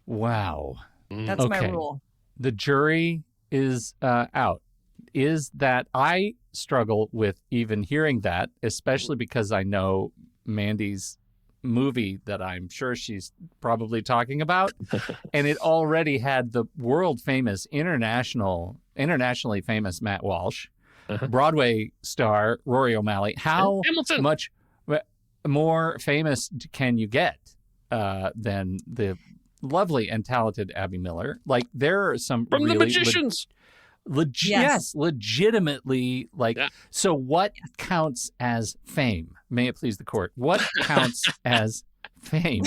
Wow. That's my rule. The jury is out. Is that I struggle with even hearing that, especially because I know Mandy's movie that I'm sure she's probably talking about, and it already had the world famous, internationally famous Matt Walsh, Broadway star Rory O'Malley. How much more famous can you get than the lovely and talented Abby Miller? Like, there are some from really The Magicians. Yes, legitimately. So what counts as fame? May it please the court. What counts as fame,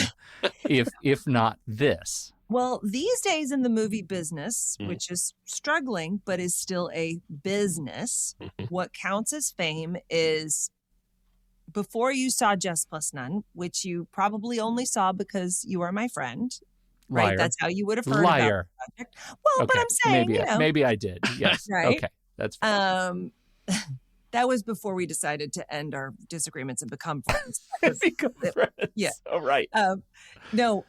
if not this? Well, these days in the movie business, which is struggling but is still a business, what counts as fame is before you saw Jess Plus None, which you probably only saw because you are my friend. Right, Liar. that's how you would have heard Liar. about the project. Well, Okay. but I'm saying, maybe I did. Yes. Right? Okay, that's fine. That was before we decided to end our disagreements and become friends. Become friends. Yeah. Oh, right. No.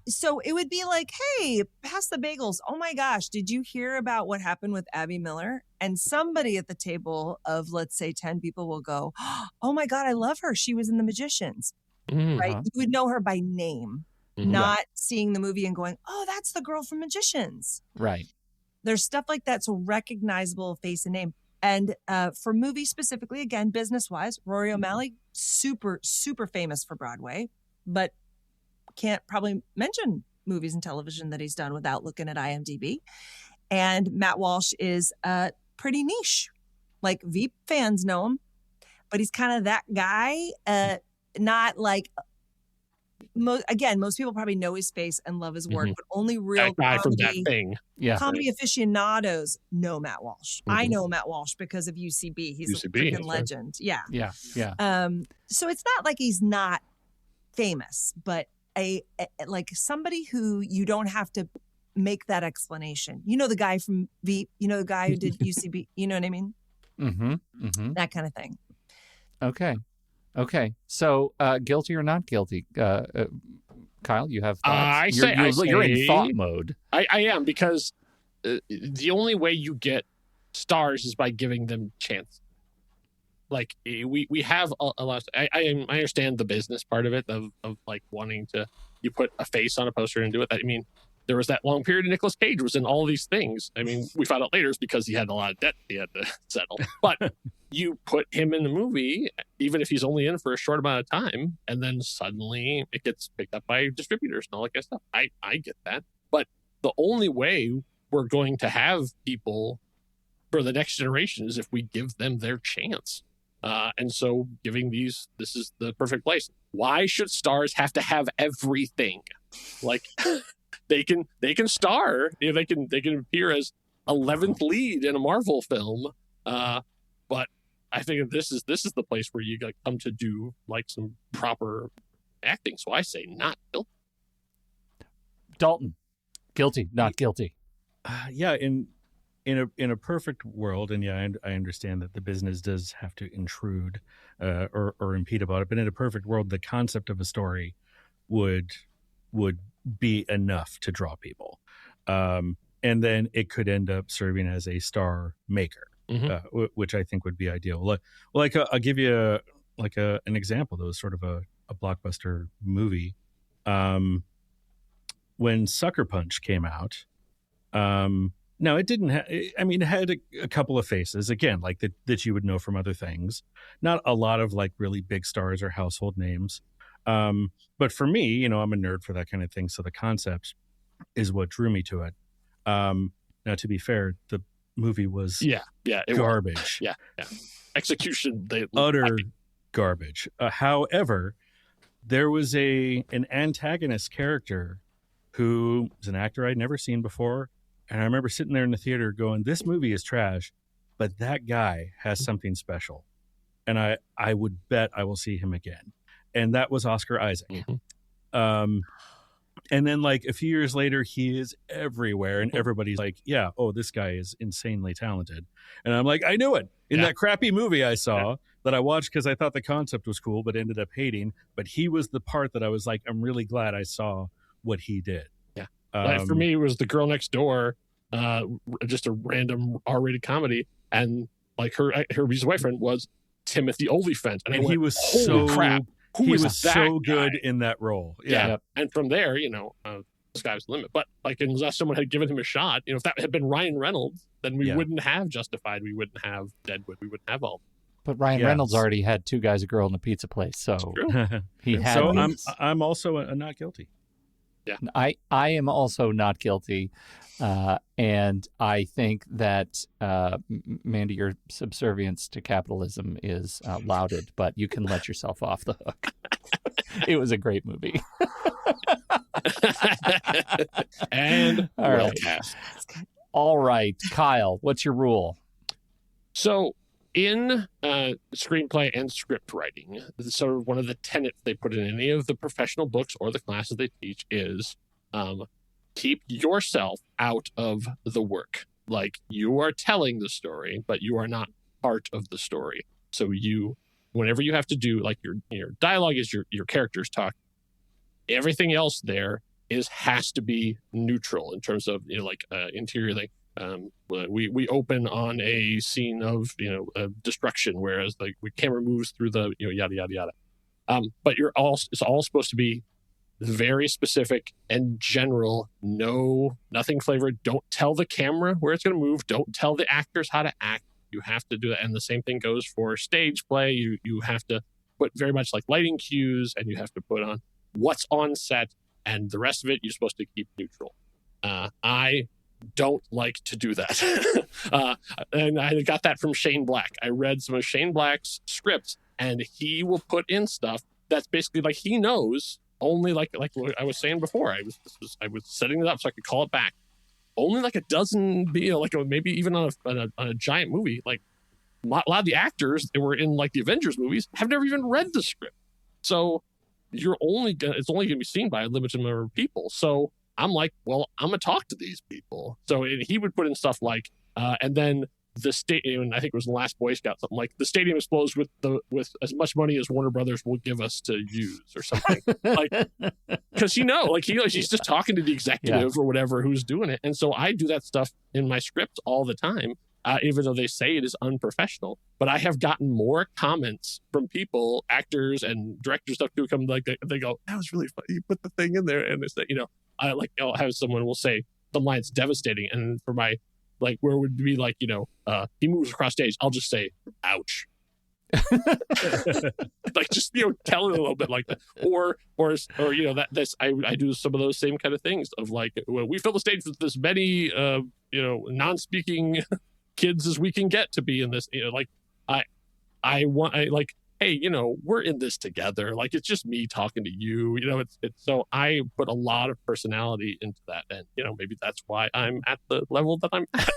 So it would be like, hey, pass the bagels. Oh my gosh, did you hear about what happened with Abby Miller? And somebody at the table of, let's say, 10 people will go, oh my God, I love her. She was in The Magicians. Right? You would know her by name. Not seeing the movie and going, oh, that's the girl from Magicians. Right. There's stuff like that. So recognizable face and name. And for movies specifically, again, business-wise, Rory O'Malley, super, super famous for Broadway, but can't probably mention movies and television that he's done without looking at IMDb. And Matt Walsh is pretty niche. Like, Veep fans know him, but he's kind of that guy, not like... most people probably know his face and love his work, but only real that guy from That Thing. Comedy aficionados know Matt Walsh. I know Matt Walsh because of UCB. He's a freaking legend. Yeah. So it's not like he's not famous, but a like somebody who you don't have to make that explanation. You know the guy from Veep. You know the guy who did UCB. You know what I mean? That kind of thing. Okay. So, guilty or not guilty? Kyle, you have thoughts? You're in thought mode. I am, because the only way you get stars is by giving them chance. Like, we have a lot. I understand the business part of it, of like wanting to, you put a face on a poster and do it. I mean, there was that long period Nicolas Cage was in all these things. I mean, we found out later it's because he had a lot of debt he had to settle. But you put him in the movie, even if he's only in for a short amount of time, and then suddenly it gets picked up by distributors and all that kind of stuff. I get that. But the only way we're going to have people for the next generation is if we give them their chance. And so giving this is the perfect place. Why should stars have to have everything? Like... They can star, they can appear as 11th lead in a Marvel film, but I think this is the place where you come to do like some proper acting. So I say not guilty. Dalton, guilty, not guilty. In a perfect world, and I understand that the business does have to intrude or impede about it, but in a perfect world, the concept of a story would would be enough to draw people. And then it could end up serving as a star maker, which I think would be ideal. I'll give you an example that was sort of a blockbuster movie. When Sucker Punch came out, now it didn't it had a couple of faces, again, like that you would know from other things. Not a lot of like really big stars or household names. But for me, I'm a nerd for that kind of thing. So the concept is what drew me to it. Now, to be fair, the movie was garbage. Yeah. Execution, utter garbage. However, there was an antagonist character who was an actor I'd never seen before. And I remember sitting there in the theater going, this movie is trash, but that guy has something special. And I would bet I will see him again. And that was Oscar Isaac. And then like a few years later, he is everywhere. And everybody's like, this guy is insanely talented. And I'm like, I knew it. In that crappy movie I saw that I watched because I thought the concept was cool, but ended up hating. But he was the part that I was like, I'm really glad I saw what he did. Like for me, it was The Girl Next Door, just a random R-rated comedy. And like her boyfriend was Timothy Olyphant. And he was holy crap. He was so guy? good in that role. Yeah. And from there, the sky's the limit. But like, unless someone had given him a shot, if that had been Ryan Reynolds, then we wouldn't have Justified. We wouldn't have Deadwood. We wouldn't have all. But Ryan Reynolds already had Two Guys, a Girl, and a Pizza Place. So he had. So I'm also a not guilty. Yeah. I am also not guilty. And I think that, Mandy, your subservience to capitalism is lauded, but you can let yourself off the hook. It was a great movie. And all right. All right, Kyle, what's your rule? So in screenplay and script writing, sort of one of the tenets they put in any of the professional books or the classes they teach is keep yourself out of the work. Like, you are telling the story, but you are not part of the story. So whenever you have to do, like, your dialogue is your characters talk, everything else there has to be neutral in terms of, interior, like, we open on a scene of destruction, whereas like the camera moves through the yada yada yada. But it's all supposed to be very specific and general. Nothing flavored. Don't tell the camera where it's going to move. Don't tell the actors how to act. You have to do that, and the same thing goes for stage play. You have to put very much like lighting cues, and you have to put on what's on set, and the rest of it you're supposed to keep neutral. I don't like to do that. And I got that from Shane Black. I read some of Shane Black's scripts, and he will put in stuff that's basically like he knows only like what I was saying before. I was setting it up so I could call it back. Only like a dozen, maybe even on a giant movie. Like a lot of the actors that were in like the Avengers movies have never even read the script, so it's only going to be seen by a limited number of people. So I'm like, well, I'm gonna talk to these people. So he would put in stuff like, and then the stadium, I think it was the Last Boy Scout, something like the stadium explodes with as much money as Warner Brothers will give us to use, or something. Like, because he's just talking to the executive or whatever who's doing it, and so I do that stuff in my script all the time, even though they say it is unprofessional. But I have gotten more comments from people, actors and directors, stuff to come like they go, that was really funny. You put the thing in there, and they say, I'll have someone will say the line's devastating, and for my like where it would be like he moves across stage, I'll just say ouch. Like, just tell it a little bit like that, or I do some of ththose same kind of things of like, well, we fill the stage with as many non-speaking kids as we can get to be in this. Hey, we're in this together. Like, it's just me talking to you. It's so I put a lot of personality into that, and maybe that's why I'm at the level that I'm at.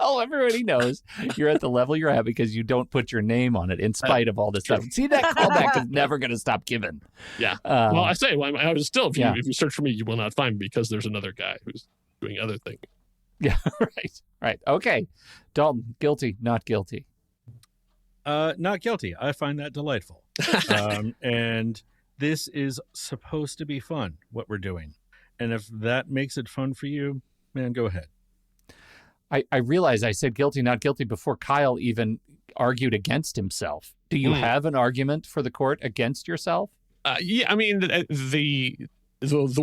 Well, everybody knows you're at the level you're at because you don't put your name on it in spite of all this stuff. See, that callback is never going to stop giving. Yeah. Well, I say, I was still, if you search for me, you will not find me because there's another guy who's doing other things. Yeah. Right. Okay. Dalton, guilty, not guilty. Not guilty. I find that delightful. And this is supposed to be fun, what we're doing. And if that makes it fun for you, man, go ahead. I realize I said guilty, not guilty before Kyle even argued against himself. Do you have an argument for the court against yourself? Yeah, I mean, the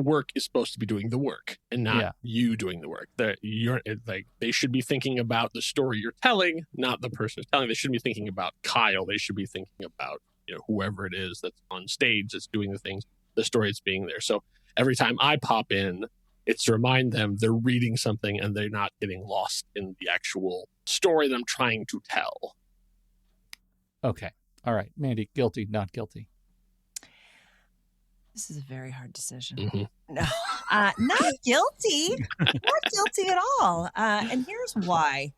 work is supposed to be doing the work and not you doing the work. They should be thinking about the story you're telling, not the person who's telling. They shouldn't be thinking about Kyle. They should be thinking about whoever it is that's on stage that's doing the things, the story that's being there. So every time I pop in, it's to remind them they're reading something and they're not getting lost in the actual story that I'm trying to tell. Okay. All right. Mandy, guilty, not guilty. This is a very hard decision. Mm-hmm. No, not guilty. Not guilty at all. And here's why.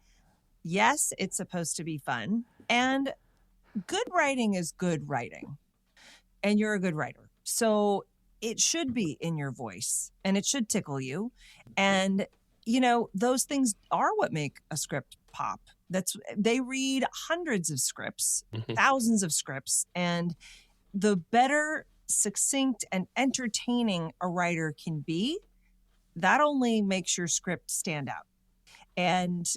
Yes, it's supposed to be fun. And good writing is good writing. And you're a good writer. So it should be in your voice and it should tickle you. And, those things are what make a script pop. They read hundreds of scripts, thousands of scripts. And the better succinct and entertaining a writer can be, that only makes your script stand out. And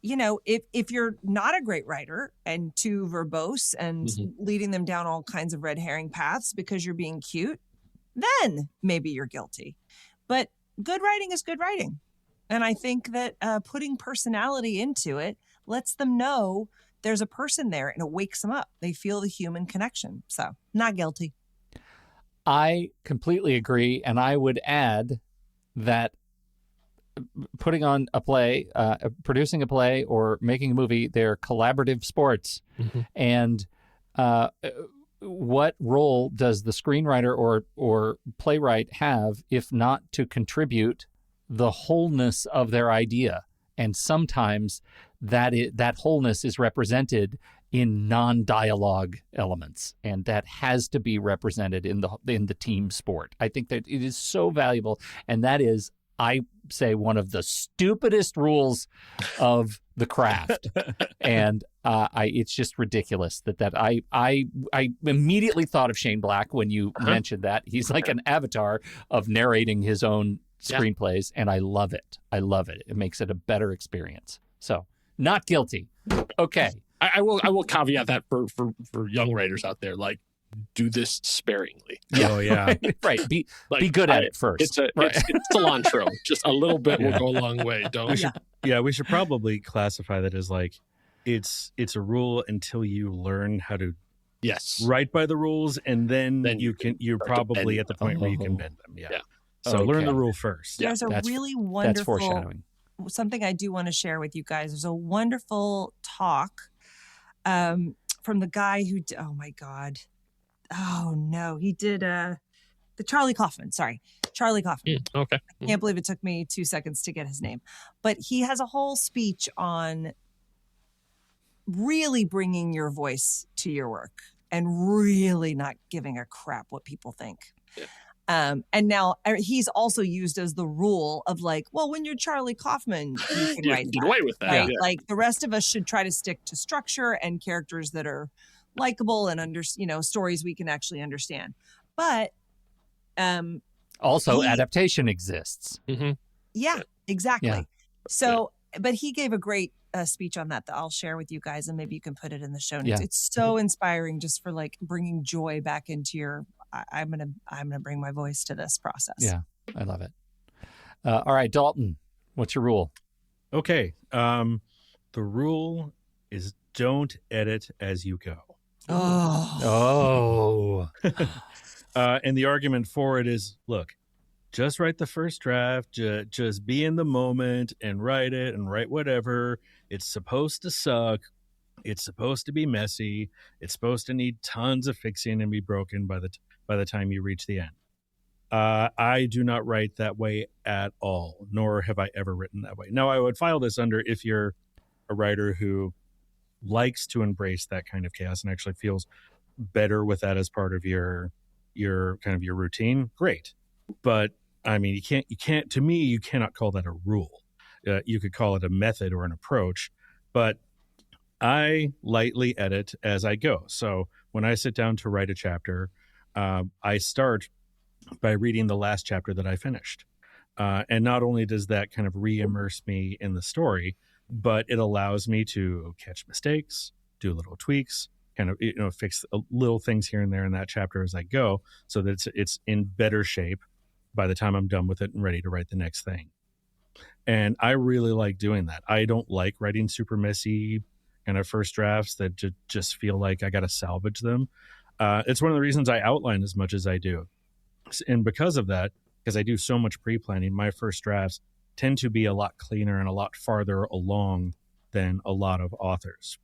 if you're not a great writer and too verbose and leading them down all kinds of red herring paths because you're being cute, then maybe you're guilty. But good writing is good writing. And I think that putting personality into it lets them know there's a person there and it wakes them up. They feel the human connection. So not guilty. I completely agree. And I would add that putting on a play, producing a play or making a movie, they're collaborative sports. And what role does the screenwriter or playwright have if not to contribute the wholeness of their idea? And sometimes that wholeness is represented in non-dialogue elements, and that has to be represented in the team sport. I think that it is so valuable, and that is, I say, one of the stupidest rules of the craft. And it's just ridiculous that I immediately thought of Shane Black when you mentioned that. He's like an avatar of narrating his own screenplays, and I love it. I love it. It makes it a better experience. So, not guilty. Okay. I will caveat that for young writers out there, like, do this sparingly. Yeah. Oh yeah. Right. Be good at it first. It's cilantro. Just a little bit will go a long way. We should probably classify that as like it's a rule until you learn how to write by the rules, and then you're probably at the point where you can bend them. Yeah. So learn the rule first. There's a really wonderful, that's foreshadowing. Something I do want to share with you guys. There's a wonderful talk from the guy who, oh my God. Oh no, he did the Charlie Kaufman. Sorry, Charlie Kaufman. Okay. I can't believe it took me 2 seconds to get his name. But he has a whole speech on really bringing your voice to your work and really not giving a crap what people think. Yeah. And now he's also used as the rule of like, well, when you're Charlie Kaufman, you can write get away with that. Right? Yeah. Like the rest of us should try to stick to structure and characters that are likable and stories we can actually understand. But also adaptation exists. Yeah, exactly. Yeah. So, but he gave a great speech on that I'll share with you guys, and maybe you can put it in the show notes. Yeah. It's so inspiring, just for like bringing joy back into your. I'm gonna bring my voice to this process. Yeah, I love it. All right, Dalton, what's your rule? Okay, the rule is don't edit as you go. Oh. And the argument for it is, look, just write the first draft, just be in the moment and write it and write whatever. It's supposed to suck. It's supposed to be messy. It's supposed to need tons of fixing and be broken by the time you reach the end. I do not write that way at all, nor have I ever written that way. Now, I would file this under if you're a writer who likes to embrace that kind of chaos and actually feels better with that as part of your kind of your routine. Great. But I mean, you can't, to me, you cannot call that a rule. You could call it a method or an approach, but I lightly edit as I go. So when I sit down to write a chapter, I start by reading the last chapter that I finished. And not only does that kind of re-immerse me in the story, but it allows me to catch mistakes, do little tweaks, kind of, fix little things here and there in that chapter as I go, so that it's in better shape by the time I'm done with it and ready to write the next thing. And I really like doing that. I don't like writing super messy kind of first drafts that just feel like I got to salvage them. It's one of the reasons I outline as much as I do. And because of that, because I do so much pre-planning, my first drafts tend to be a lot cleaner and a lot farther along than a lot of authors.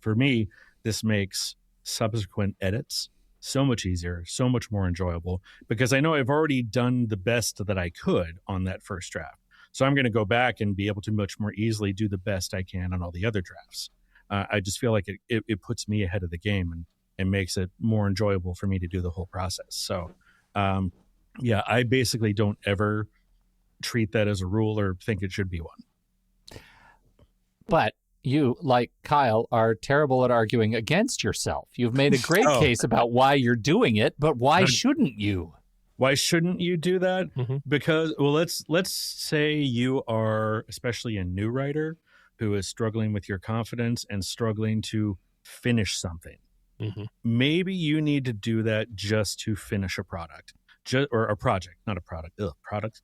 For me, this makes subsequent edits so much easier, so much more enjoyable, because I know I've already done the best that I could on that first draft. So I'm going to go back and be able to much more easily do the best I can on all the other drafts. I just feel like it puts me ahead of the game and makes it more enjoyable for me to do the whole process. So, yeah, I basically don't ever treat that as a rule or think it should be one. But you, like Kyle, are terrible at arguing against yourself. You've made a great case about why you're doing it, but why shouldn't you? Why shouldn't you do that? Mm-hmm. Because, well, let's say you are especially a new writer who is struggling with your confidence and struggling to finish something. Mm-hmm. Maybe you need to do that just to finish a product. Or a project, not a product. Product.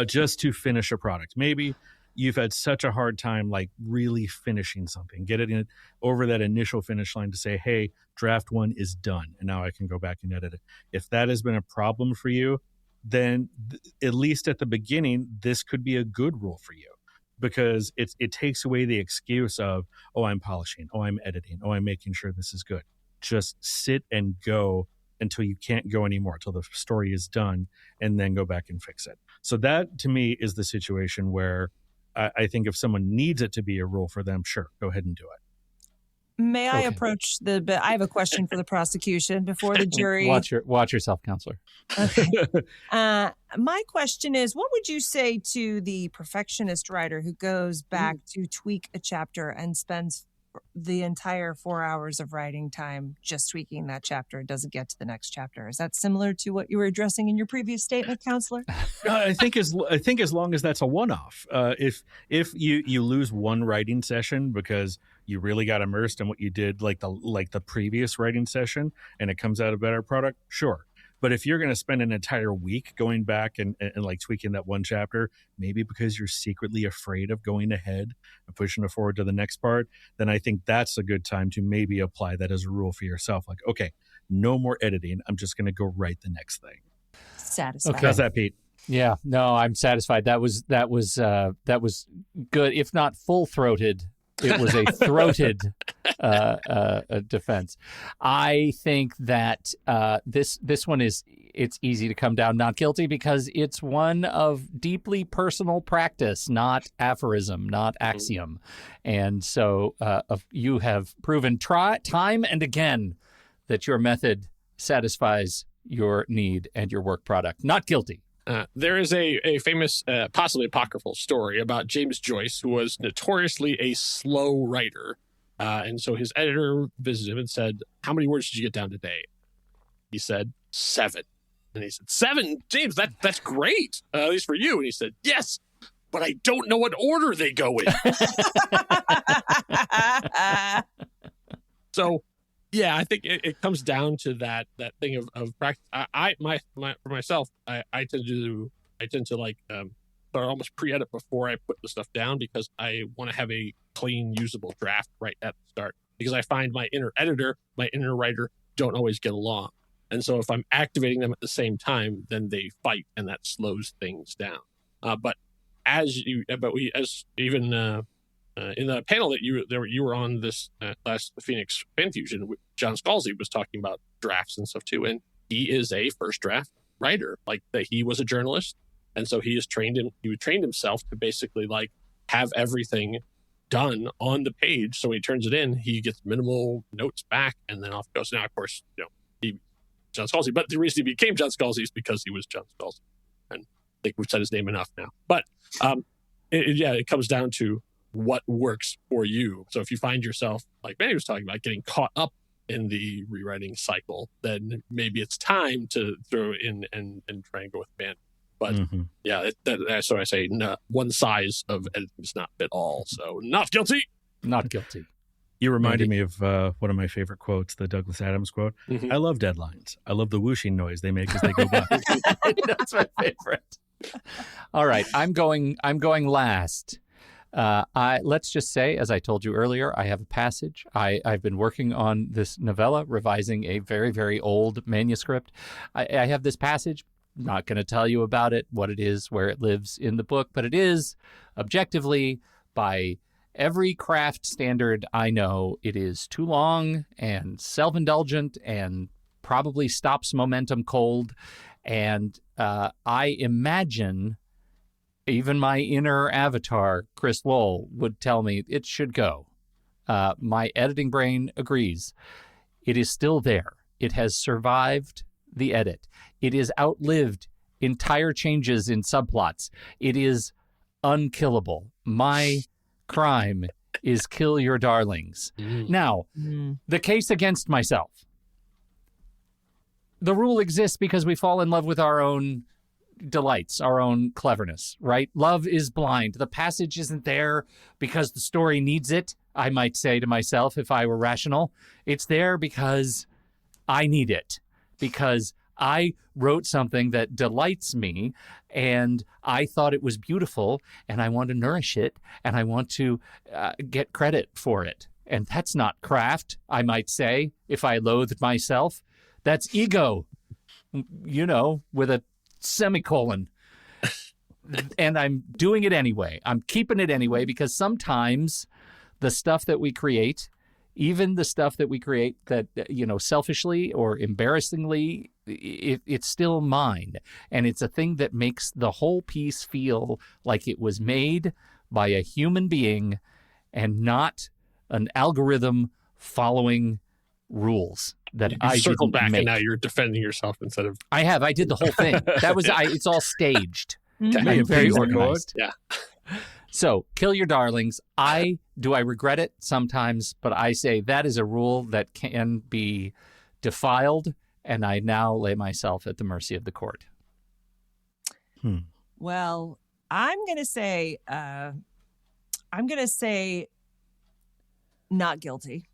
Just to finish a product. Maybe you've had such a hard time like really finishing something, get it over that initial finish line to say, hey, draft 1 is done, and now I can go back and edit it. If that has been a problem for you, then at least at the beginning, this could be a good rule for you, because it takes away the excuse of, oh, I'm polishing, oh, I'm editing, oh, I'm making sure this is good. Just sit and go until you can't go anymore, till the story is done, and then go back and fix it. So that, to me, is the situation where I think if someone needs it to be a rule for them, sure, go ahead and do it. May I approach I have a question for the prosecution before the jury. Watch yourself, counselor. Okay. My question is, what would you say to the perfectionist writer who goes back to tweak a chapter and spends the entire 4 hours of writing time just tweaking that chapter and doesn't get to the next chapter? Is that similar to what you were addressing in your previous statement, counselor? I think as long as that's a one-off. If you lose one writing session because you really got immersed in what you did like the previous writing session and it comes out a better product, sure. But if you're going to spend an entire week going back and like tweaking that one chapter, maybe because you're secretly afraid of going ahead and pushing it forward to the next part, then I think that's a good time to maybe apply that as a rule for yourself. Like, okay, no more editing. I'm just going to go write the next thing. Satisfied. Okay. How's that, Pete? Yeah, no, I'm satisfied. That was good, if not full-throated. It was a throated defense. I think that this one it's easy to come down not guilty because it's one of deeply personal practice, not aphorism, not axiom. And so you have proven time and again that your method satisfies your need and your work product. Not guilty. There is a famous, possibly apocryphal story about James Joyce, who was notoriously a slow writer. And so his editor visited him and said, how many words did you get down today? He said, 7. And he said, 7? James, that's great, at least for you. And he said, yes, but I don't know what order they go in. So, yeah, I think it comes down to that thing of practice. For myself, I tend to like start almost pre-edit before I put the stuff down because I want to have a clean, usable draft right at the start. Because I find my inner editor, my inner writer don't always get along, and so if I'm activating them at the same time, then they fight, and that slows things down. But in the panel that you were on this last Phoenix Fan Fusion, John Scalzi was talking about drafts and stuff too, and he is a first draft writer. Like that, he was a journalist, and so he trained himself to basically like have everything done on the page. So when he turns it in, he gets minimal notes back, and then off it goes. Now, of course, John Scalzi, but the reason he became John Scalzi is because he was John Scalzi, and I think we've said his name enough now. But it comes down to what works for you. So if you find yourself, like Mandy was talking about, getting caught up in the rewriting cycle, then maybe it's time to throw in and try and go with Mandy. But yeah, that's what I say. No, one size of editing does not fit all. So not guilty. Not guilty. You reminded me of one of my favorite quotes, the Douglas Adams quote. I love deadlines. I love the whooshing noise they make as they go by. That's my favorite. All right, I'm going last. Let's just say, as I told you earlier, I have a passage. I've been working on this novella, revising a very, very old manuscript. I have this passage. Not going to tell you about it, what it is, where it lives in the book, but it is objectively, by every craft standard I know, it is too long and self-indulgent and probably stops momentum cold. And I imagine even my inner avatar, Chris Lowell, would tell me it should go. My editing brain agrees. It is still there. It has survived the edit. It has outlived entire changes in subplots. It is unkillable. My crime is kill your darlings. Now, the case against myself. The rule exists because we fall in love with our own delights, our own cleverness, right? Love is blind. The passage isn't there because the story needs it, I might say to myself if I were rational. It's there because I need it, because I wrote something that delights me and I thought it was beautiful and I want to nourish it and I want to get credit for it. And that's not craft, I might say, if I loathed myself. That's ego, with a semicolon. And I'm doing it anyway. I'm keeping it anyway because sometimes the stuff that we create, even the stuff that we create that, selfishly or embarrassingly, it's still mine. And it's a thing that makes the whole piece feel like it was made by a human being and not an algorithm following rules that I circled back make. And now you're defending yourself instead of... I did the whole thing. It's all staged. Okay. I'm very organized. Yeah. So, kill your darlings. I regret it sometimes, but I say that is a rule that can be defiled, and I now lay myself at the mercy of the court. Well, I'm gonna say not guilty.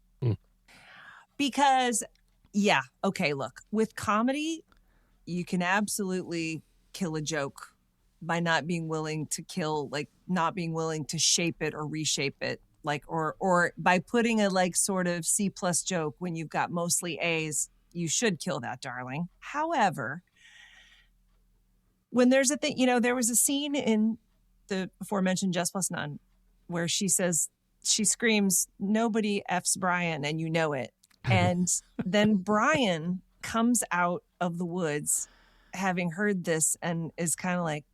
Because, look, with comedy, you can absolutely kill a joke by not being willing to not being willing to shape it or reshape it, or by putting a sort of C+ joke when you've got mostly A's, you should kill that darling. However, when there's a thing, there was a scene in the aforementioned Just Plus None where she screams, "Nobody F's Brian," and you know it. And then Brian comes out of the woods having heard this and is kind of like,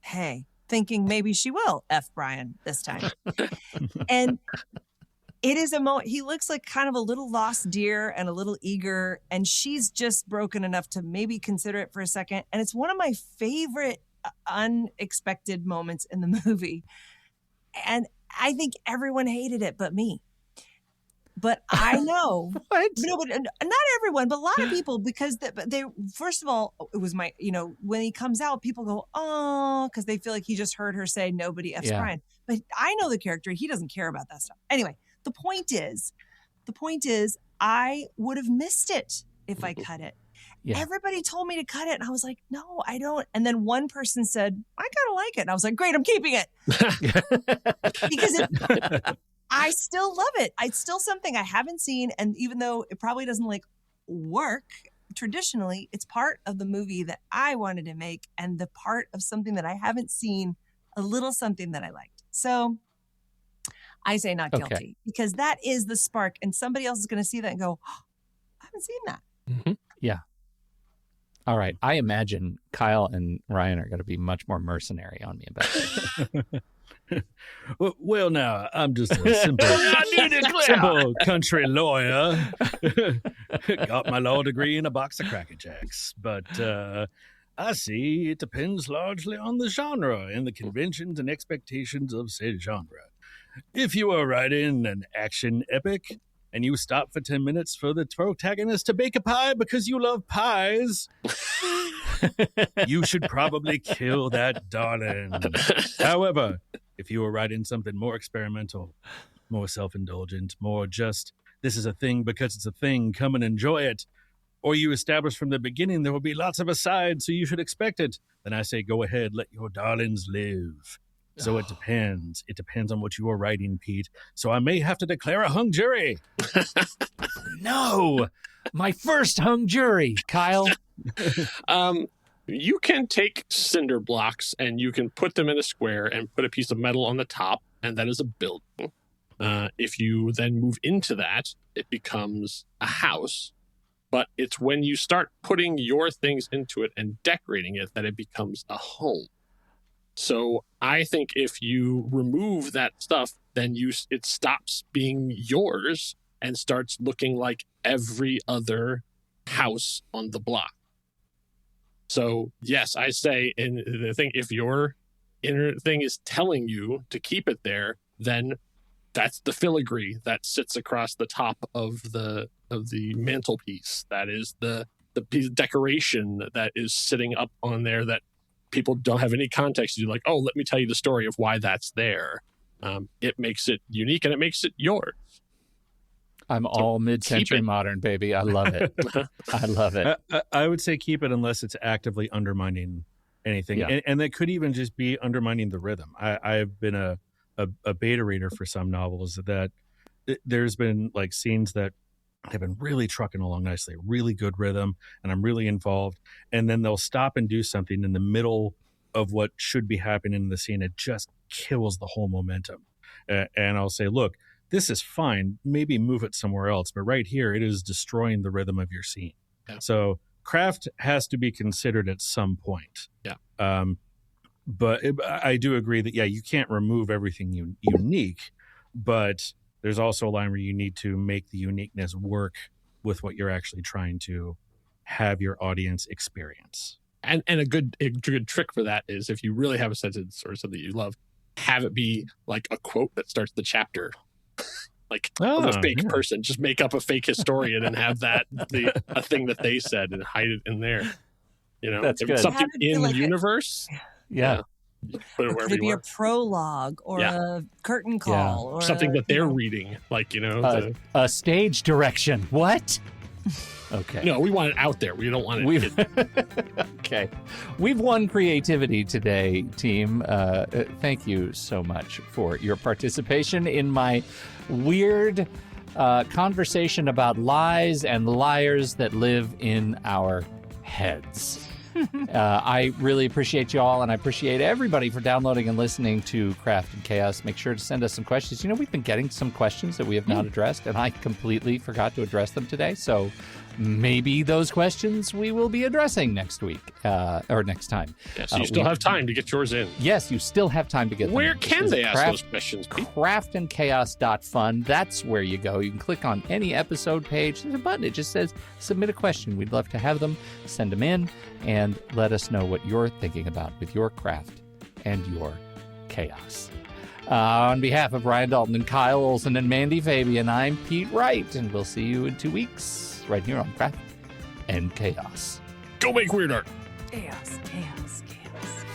hey, thinking maybe she will F Brian this time. And it is a moment, he looks like kind of a little lost deer and a little eager, and she's just broken enough to maybe consider it for a second. And it's one of my favorite unexpected moments in the movie. And I think everyone hated it but me. But I know, What? No, but not everyone, but a lot of people, because they first of all, it was when he comes out, people go, oh, because they feel like he just heard her say nobody F's Brian. But I know the character. He doesn't care about that stuff. Anyway, the point is, I would have missed it if I cut it. Yeah. Everybody told me to cut it. And I was like, no, I don't. And then one person said, I kind of like it. And I was like, great, I'm keeping it. Because I still love it. It's still something I haven't seen. And even though it probably doesn't work traditionally, it's part of the movie that I wanted to make and the part of something that I haven't seen, a little something that I liked. So I say not guilty because that is the spark. And somebody else is going to see that and go, oh, I haven't seen that. Mm-hmm. Yeah. All right. I imagine Kyle and Ryan are going to be much more mercenary on me about this. Well, now, I'm just a simple country lawyer. Got my law degree in a box of Cracker Jacks. But I see it depends largely on the genre and the conventions and expectations of said genre. If you are writing an action epic and you stop for 10 minutes for the protagonist to bake a pie because you love pies, you should probably kill that darling. However, if you were writing something more experimental, more self-indulgent, more just, this is a thing because it's a thing, come and enjoy it, or you establish from the beginning there will be lots of asides, so you should expect it, then I say go ahead, let your darlings live. So it depends. It depends on what you are writing, Pete. So I may have to declare a hung jury. No, my first hung jury, Kyle. You can take cinder blocks and you can put them in a square and put a piece of metal on the top, and that is a building. If you then move into that, it becomes a house. But it's when you start putting your things into it and decorating it that it becomes a home. So I think if you remove that stuff, then it stops being yours and starts looking like every other house on the block. So yes, I say, and the thing, if your inner thing is telling you to keep it there, then that's the filigree that sits across the top of the mantelpiece. That is the piece of decoration that is sitting up on there that people don't have any context. You're like, oh, let me tell you the story of why that's there. It makes it unique and it makes it yours. I'm all mid-century modern, baby. I love it. I love it. I would say keep it unless it's actively undermining anything. Yeah. And that could even just be undermining the rhythm. I've been a beta reader for some novels that there's been like scenes that have been really trucking along nicely, really good rhythm, and I'm really involved. And then they'll stop and do something in the middle of what should be happening in the scene. It just kills the whole momentum. And I'll say, look, this is fine. Maybe move it somewhere else. But right here, it is destroying the rhythm of your scene. Yeah. So craft has to be considered at some point. Yeah. But I do agree that, yeah, you can't remove everything unique, but there's also a line where you need to make the uniqueness work with what you're actually trying to have your audience experience. And a good trick for that is if you really have a sentence or something you love, have it be like a quote that starts the chapter. Like a fake person, just make up a fake historian and have that a thing that they said and hide it in there. You know, that's good. Something in the universe. Yeah. Put it or wherever could it you be want. a prologue or a curtain call or something that they're reading, like a stage direction. What? Okay. No, we want it out there. We don't want it. Okay. We've won creativity today, team. Thank you so much for your participation in my weird conversation about lies and liars that live in our heads. I really appreciate you all, and I appreciate everybody for downloading and listening to Craft and Chaos. Make sure to send us some questions. You know, we've been getting some questions that we have not addressed, and I completely forgot to address them today. So maybe those questions we will be addressing next week or next time. Yeah, so you still have time to get yours in. Yes, you still have time to get them in. Where can they ask those questions? Craftandchaos.fun. That's where you go. You can click on any episode page. There's a button. It just says submit a question. We'd love to have them. Send them in and let us know what you're thinking about with your craft and your chaos. On behalf of Ryan Dalton and Kyle Olson and Mandy Fabian, I'm Pete Wright, and we'll see you in 2 weeks right here on Craft and Chaos. Go make weird art. Chaos, chaos, chaos.